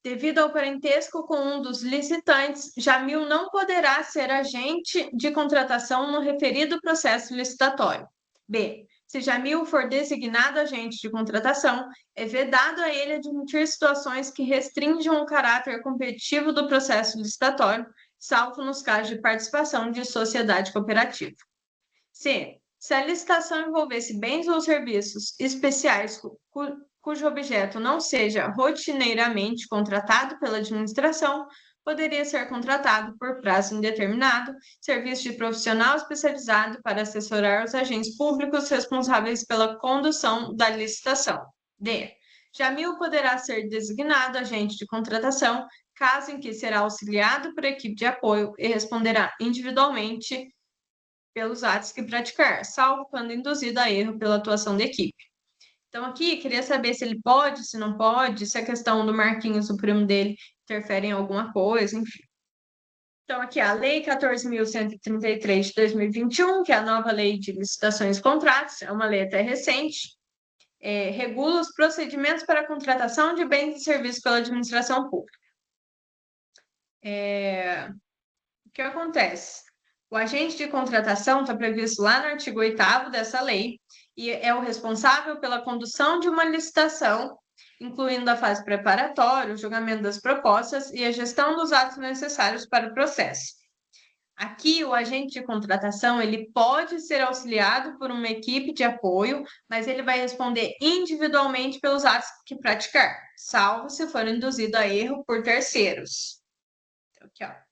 Devido ao parentesco com um dos licitantes, Jamil não poderá ser agente de contratação no referido processo licitatório. B. Se Jamil for designado agente de contratação, é vedado a ele admitir situações que restringam o caráter competitivo do processo licitatório, salvo nos casos de participação de sociedade cooperativa. C. Se a licitação envolvesse bens ou serviços especiais cujo objeto não seja rotineiramente contratado pela administração, poderia ser contratado por prazo indeterminado, serviço de profissional especializado para assessorar os agentes públicos responsáveis pela condução da licitação. D. Jamil poderá ser designado agente de contratação, caso em que será auxiliado por equipe de apoio e responderá individualmente pelos atos que praticar, salvo quando induzido a erro pela atuação da equipe. Então, aqui, queria saber se ele pode, se não pode, se a questão do Marquinhos, o primo dele, interfere em alguma coisa, enfim. Então, aqui a Lei 14.133 de 2021, que é a nova Lei de Licitações e Contratos, é uma lei até recente, regula os procedimentos para a contratação de bens e serviços pela administração pública. O que acontece? O agente de contratação está previsto lá no artigo 8º dessa lei e é o responsável pela condução de uma licitação, incluindo a fase preparatória, o julgamento das propostas e a gestão dos atos necessários para o processo. Aqui, o agente de contratação, ele pode ser auxiliado por uma equipe de apoio, mas ele vai responder individualmente pelos atos que praticar, salvo se for induzido a erro por terceiros. Então, aqui, ó.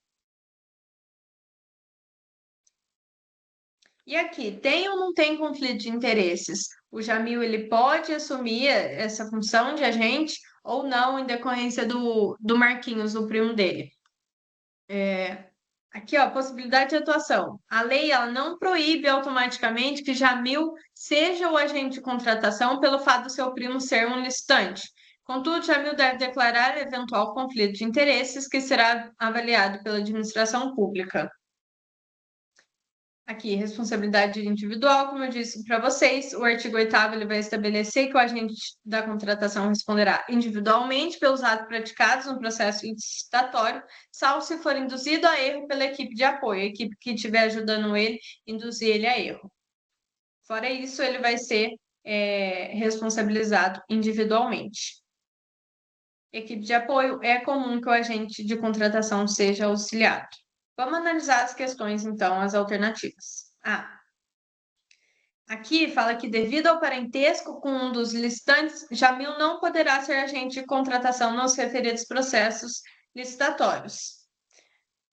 E aqui, tem ou não tem conflito de interesses? O Jamil, ele pode assumir essa função de agente ou não, em decorrência do Marquinhos, o primo dele. Aqui, ó, possibilidade de atuação. A lei, ela não proíbe automaticamente que Jamil seja o agente de contratação pelo fato do seu primo ser um licitante. Contudo, Jamil deve declarar eventual conflito de interesses que será avaliado pela administração pública. Aqui, responsabilidade individual, como eu disse para vocês, o artigo 8º ele vai estabelecer que o agente da contratação responderá individualmente pelos atos praticados no processo licitatório, salvo se for induzido a erro pela equipe de apoio, a equipe que estiver ajudando ele, induzir ele a erro. Fora isso, ele vai ser responsabilizado individualmente. Equipe de apoio, é comum que o agente de contratação seja auxiliado. Vamos analisar as questões, então, as alternativas. Aqui fala que, devido ao parentesco com um dos licitantes, Jamil não poderá ser agente de contratação nos referidos processos licitatórios.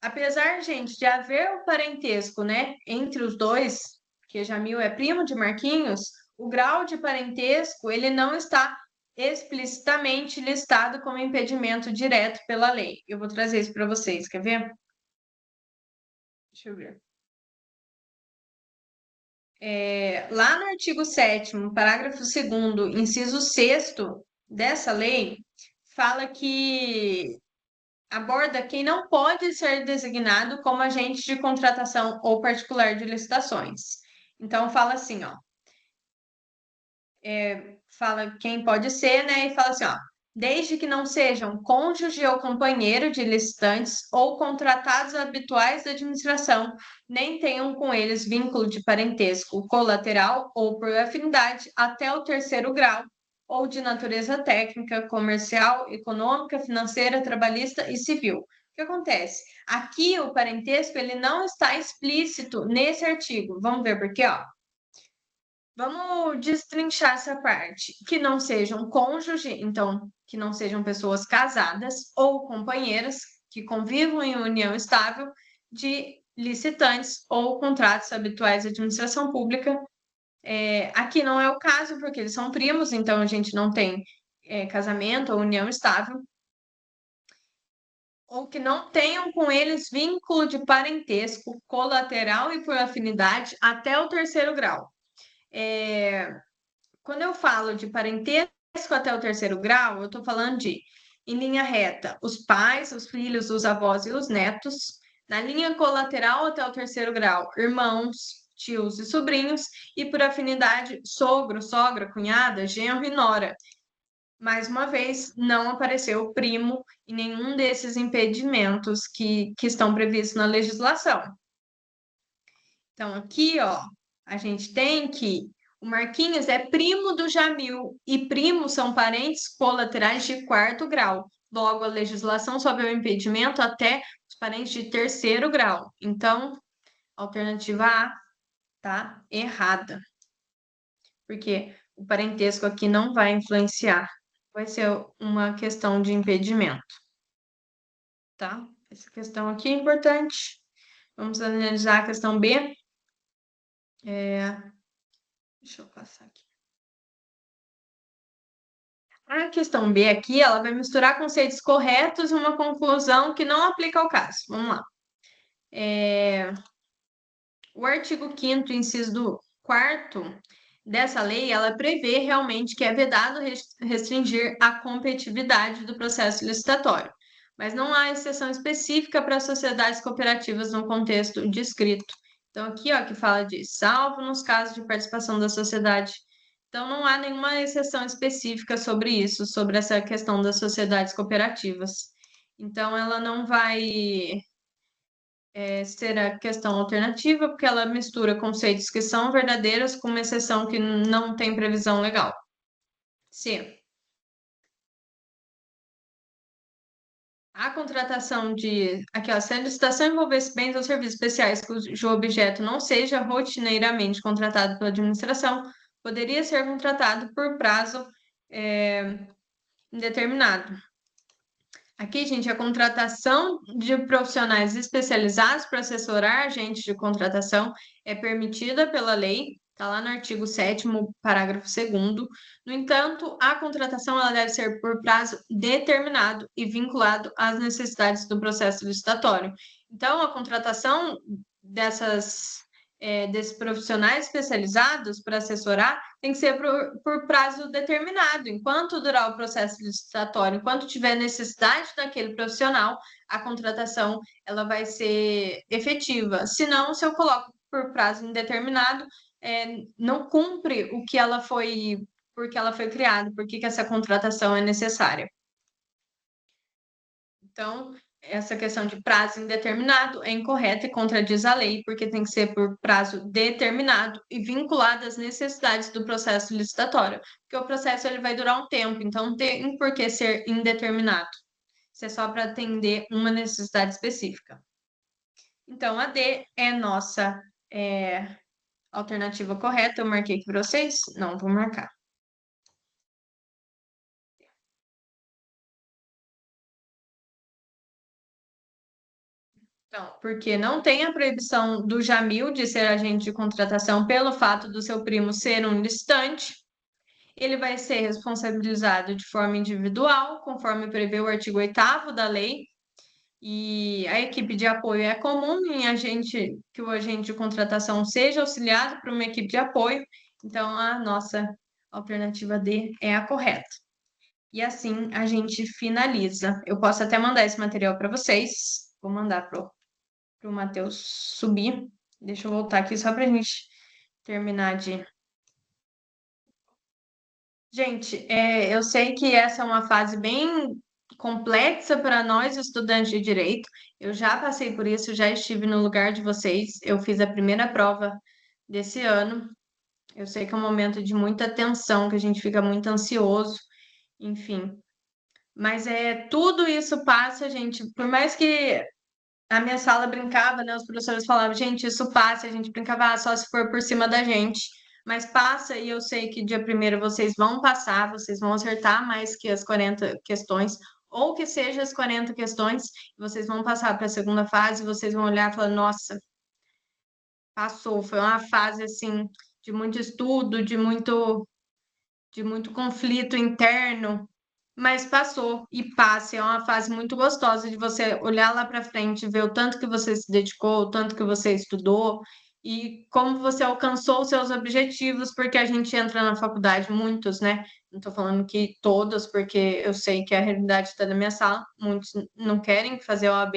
Apesar, gente, de haver o parentesco, né, entre os dois, que Jamil é primo de Marquinhos, o grau de parentesco ele não está explicitamente listado como impedimento direto pela lei. Eu vou trazer isso para vocês, quer ver? Deixa eu ver. Lá no artigo 7º, parágrafo 2º, inciso 6º dessa lei, fala que aborda quem não pode ser designado como agente de contratação ou particular de licitações. Então, fala assim, ó, fala quem pode ser, né, e fala assim, ó, desde que não sejam cônjuge ou companheiro de licitantes ou contratados habituais da administração, nem tenham com eles vínculo de parentesco colateral ou por afinidade até o 3º grau, ou de natureza técnica, comercial, econômica, financeira, trabalhista e civil. O que acontece? Aqui o parentesco ele não está explícito nesse artigo. Vamos ver por quê, ó. Vamos destrinchar essa parte. Que não sejam cônjuge, então, que não sejam pessoas casadas ou companheiras que convivam em união estável de licitantes ou contratos habituais de administração pública. Aqui não é o caso, porque eles são primos, então a gente não tem casamento ou união estável. Ou que não tenham com eles vínculo de parentesco colateral e por afinidade até o 3º grau. Quando eu falo de parentesco até o 3º grau, eu estou falando de, em linha reta, os pais, os filhos, os avós e os netos. Na linha colateral até o 3º grau, irmãos, tios e sobrinhos. E por afinidade, sogro, sogra, cunhada, genro e nora. Mais uma vez, não apareceu o primo em nenhum desses impedimentos que estão previstos na legislação. Então, aqui, ó, a gente tem que o Marquinhos é primo do Jamil e primos são parentes colaterais de 4º grau. Logo, a legislação só vê o impedimento até os parentes de 3º grau. Então, alternativa A tá errada. Porque o parentesco aqui não vai influenciar. Vai ser uma questão de impedimento. Tá? Essa questão aqui é importante. Vamos analisar a questão B. Deixa eu passar aqui. A questão B aqui, ela vai misturar conceitos corretos e uma conclusão que não aplica ao caso. Vamos lá. O artigo 5º, inciso 4º dessa lei, ela prevê realmente que é vedado restringir a competitividade do processo licitatório. mas não há exceção específica para sociedades cooperativas no contexto descrito. Então, aqui, ó, que fala de salvo nos casos de participação da sociedade. Então, não há nenhuma exceção específica sobre isso, sobre essa questão das sociedades cooperativas. Então, ela não vai ser a questão alternativa, porque ela mistura conceitos que são verdadeiros com uma exceção que não tem previsão legal. C. A contratação de. Aqui, ó, se a licitação envolvesse bens ou serviços especiais cujo objeto não seja rotineiramente contratado pela administração, poderia ser contratado por prazo indeterminado. Aqui, gente, a contratação de profissionais especializados para assessorar agentes de contratação é permitida pela lei, está lá no artigo 7º, parágrafo 2º. No entanto, a contratação ela deve ser por prazo determinado e vinculado às necessidades do processo licitatório. Então, a contratação desses profissionais especializados para assessorar tem que ser por prazo determinado. Enquanto durar o processo licitatório, enquanto tiver necessidade daquele profissional, a contratação ela vai ser efetiva. Se não, se eu coloco por prazo indeterminado, não cumpre o que ela foi, porque ela foi criada, porque que essa contratação é necessária. Então, essa questão de prazo indeterminado é incorreta e contradiz a lei, porque tem que ser por prazo determinado e vinculado às necessidades do processo licitatório, porque o processo ele vai durar um tempo, então não tem por que ser indeterminado. Isso é só para atender uma necessidade específica. Então, a D é nossa alternativa correta. Eu marquei aqui para vocês? Não, vou marcar. Então, porque não tem a proibição do Jamil de ser agente de contratação pelo fato do seu primo ser um licitante, ele vai ser responsabilizado de forma individual, conforme prevê o artigo 8º da lei, e a equipe de apoio é comum que o agente de contratação seja auxiliado por uma equipe de apoio, então a nossa alternativa D é a correta. E assim a gente finaliza. Eu posso até mandar esse material para vocês, vou mandar para o Matheus subir. Deixa eu voltar aqui só para a gente terminar de. Gente, eu sei que essa é uma fase bem complexa para nós, estudantes de direito. Eu já passei por isso, já estive no lugar de vocês. Eu fiz a primeira prova desse ano. Eu sei que é um momento de muita tensão, que a gente fica muito ansioso, enfim. Mas tudo isso passa, gente. Por mais que a minha sala brincava, né? Os professores falavam, gente, isso passa. A gente brincava, só se for por cima da gente. Mas passa e eu sei que dia primeiro vocês vão passar, vocês vão acertar mais que as 40 questões, ou que seja as 40 questões, vocês vão passar para a segunda fase, vocês vão olhar e falar, nossa, passou. Foi uma fase, assim, de muito estudo, de muito conflito interno, mas passou e passa. É uma fase muito gostosa de você olhar lá para frente, ver o tanto que você se dedicou, o tanto que você estudou e como você alcançou os seus objetivos, porque a gente entra na faculdade, muitos, né? Não estou falando que todos, porque eu sei que a realidade está na minha sala, muitos não querem fazer OAB,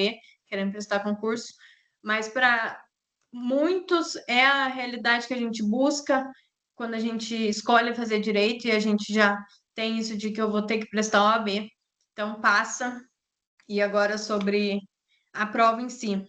querem prestar concurso, mas para muitos é a realidade que a gente busca quando a gente escolhe fazer direito e a gente já tem isso de que eu vou ter que prestar OAB. Então, passa. E agora sobre a prova em si.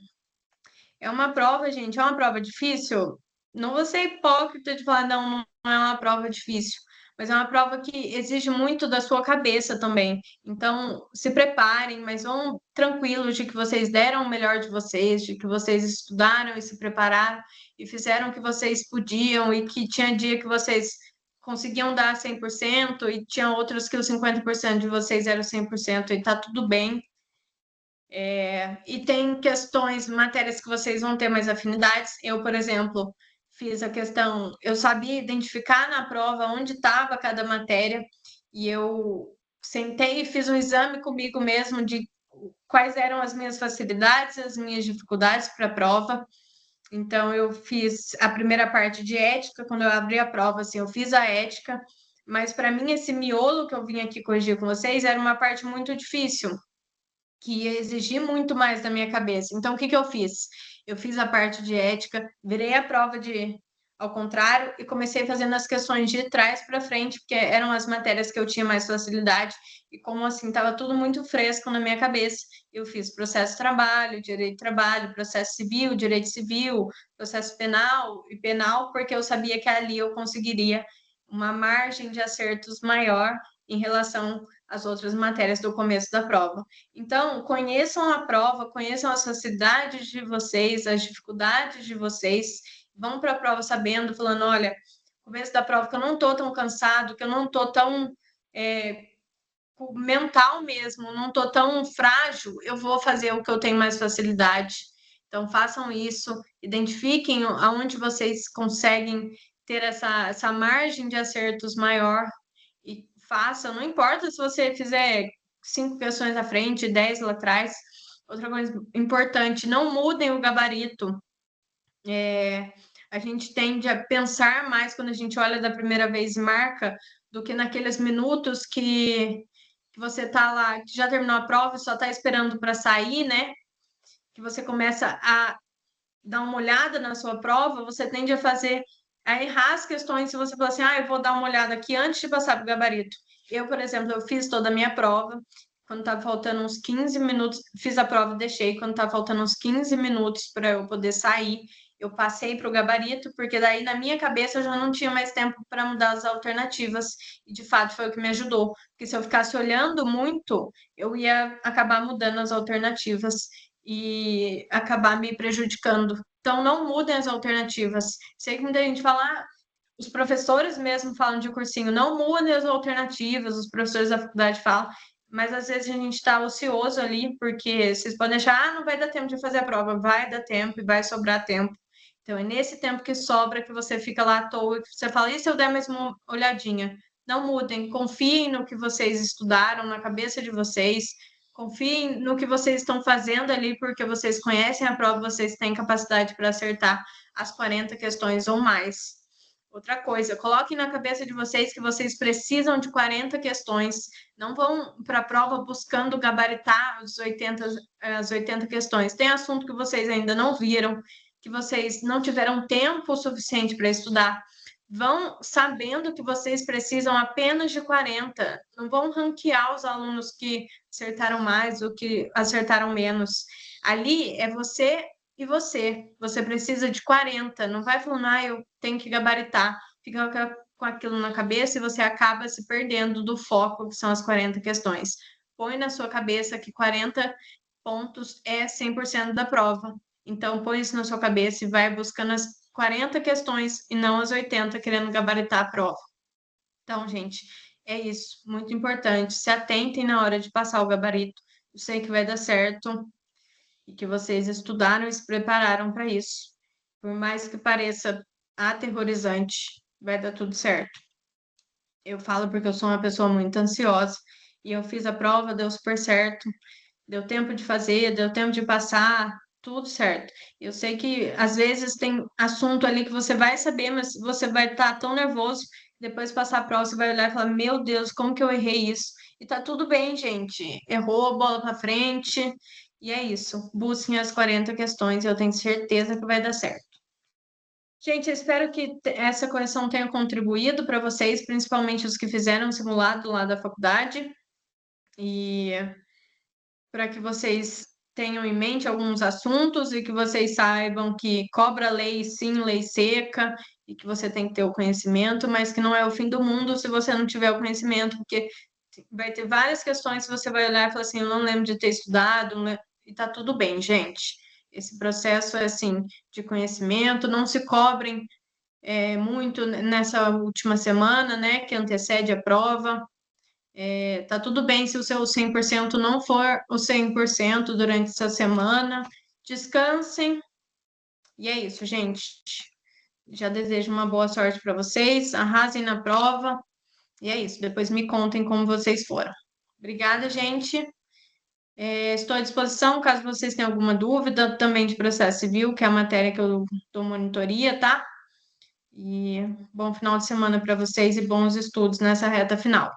É uma prova, gente, é uma prova difícil. Não vou ser hipócrita de falar, não, não é uma prova difícil, mas é uma prova que exige muito da sua cabeça também. Então, se preparem, mas vão tranquilos de que vocês deram o melhor de vocês, de que vocês estudaram e se prepararam e fizeram o que vocês podiam e que tinha dia que vocês conseguiam dar 100% e tinha outros que os 50% de vocês eram 100% e tá tudo bem. E tem questões, matérias que vocês vão ter mais afinidades. Eu, por exemplo, fiz a questão, eu sabia identificar na prova onde estava cada matéria, e eu sentei e fiz um exame comigo mesmo de quais eram as minhas facilidades, as minhas dificuldades para a prova. Então, eu fiz a primeira parte de ética, quando eu abri a prova, assim, eu fiz a ética, mas para mim, esse miolo que eu vim aqui corrigir com vocês era uma parte muito difícil que ia exigir muito mais da minha cabeça. Então, o que que eu fiz? Eu fiz a parte de ética, virei a prova de ao contrário e comecei fazendo as questões de trás para frente, porque eram as matérias que eu tinha mais facilidade e como assim estava tudo muito fresco na minha cabeça. Eu fiz processo de trabalho, processo civil, direito civil, processo penal e penal, porque eu sabia que ali eu conseguiria uma margem de acertos maior em relação às outras matérias do começo da prova. Então, conheçam a prova, conheçam as facilidades de vocês, as dificuldades de vocês, vão para a prova sabendo, falando, olha, começo da prova que eu não estou tão cansado, que eu não estou tão mental mesmo, não estou tão frágil, eu vou fazer o que eu tenho mais facilidade. Então, façam isso, identifiquem aonde vocês conseguem ter essa margem de acertos maior e façam, não importa se você fizer 5 questões à frente, 10 lá atrás. Outra coisa importante, não mudem o gabarito. A gente tende a pensar mais quando a gente olha da primeira vez e marca, do que naqueles minutos que você está lá, que já terminou a prova e só está esperando para sair, né? Que você começa a dar uma olhada na sua prova, você tende a errar as questões se você falar assim, eu vou dar uma olhada aqui antes de passar para o gabarito. Eu, por exemplo, eu fiz toda a minha prova, quando estava faltando uns 15 minutos, fiz a prova e deixei, quando estava faltando uns 15 minutos para eu poder sair, eu passei para o gabarito, porque daí na minha cabeça eu já não tinha mais tempo para mudar as alternativas, e de fato foi o que me ajudou, porque se eu ficasse olhando muito, eu ia acabar mudando as alternativas e acabar me prejudicando. Então, não mudem as alternativas. Sei que muita gente fala, os professores mesmo falam de cursinho, não mudem as alternativas, os professores da faculdade falam, mas às vezes a gente está ocioso ali, porque vocês podem achar, não vai dar tempo de fazer a prova, vai dar tempo e vai sobrar tempo. Então, é nesse tempo que sobra que você fica lá à toa, que você fala, e se eu der mais uma olhadinha? Não mudem, confiem no que vocês estudaram, na cabeça de vocês, confiem no que vocês estão fazendo ali, porque vocês conhecem a prova, vocês têm capacidade para acertar as 40 questões ou mais. Outra coisa, coloquem na cabeça de vocês que vocês precisam de 40 questões. Não vão para a prova buscando gabaritar as 80 questões. Tem assunto que vocês ainda não viram, que vocês não tiveram tempo suficiente para estudar. Vão sabendo que vocês precisam apenas de 40. Não vão ranquear os alunos que acertaram mais ou que acertaram menos. Ali é você e você. Você precisa de 40. Não vai falando, eu tenho que gabaritar. Fica com aquilo na cabeça e você acaba se perdendo do foco, que são as 40 questões. Põe na sua cabeça que 40 pontos é 100% da prova. Então, põe isso na sua cabeça e vai buscando as 40 questões e não as 80, querendo gabaritar a prova. Então, gente, é isso. Muito importante. Se atentem na hora de passar o gabarito. Eu sei que vai dar certo e que vocês estudaram e se prepararam para isso. Por mais que pareça aterrorizante, vai dar tudo certo. Eu falo porque eu sou uma pessoa muito ansiosa e eu fiz a prova, deu super certo, deu tempo de fazer, deu tempo de passar, tudo certo. Eu sei que às vezes tem assunto ali que você vai saber, mas você vai estar tão nervoso, depois de passar a prova, você vai olhar e falar: Meu Deus, como que eu errei isso? E tá tudo bem, gente. Errou, bola para frente. E é isso. Busquem as 40 questões e eu tenho certeza que vai dar certo. Gente, eu espero que essa correção tenha contribuído para vocês, principalmente os que fizeram o simulado lá da faculdade, e para que vocês tenham em mente alguns assuntos e que vocês saibam que cobra lei, sim, lei seca, e que você tem que ter o conhecimento, mas que não é o fim do mundo se você não tiver o conhecimento, porque vai ter várias questões que você vai olhar e falar assim, eu não lembro de ter estudado, e tá tudo bem, gente. Esse processo é assim de conhecimento, não se cobrem muito nessa última semana, né, que antecede a prova. Tá tudo bem se o seu 100% não for o 100% durante essa semana. Descansem. E é isso, gente. Já desejo uma boa sorte para vocês. Arrasem na prova. E é isso. Depois me contem como vocês foram. Obrigada, gente. Estou à disposição caso vocês tenham alguma dúvida também de processo civil, que é a matéria que eu dou monitoria, tá? E bom final de semana para vocês e bons estudos nessa reta final.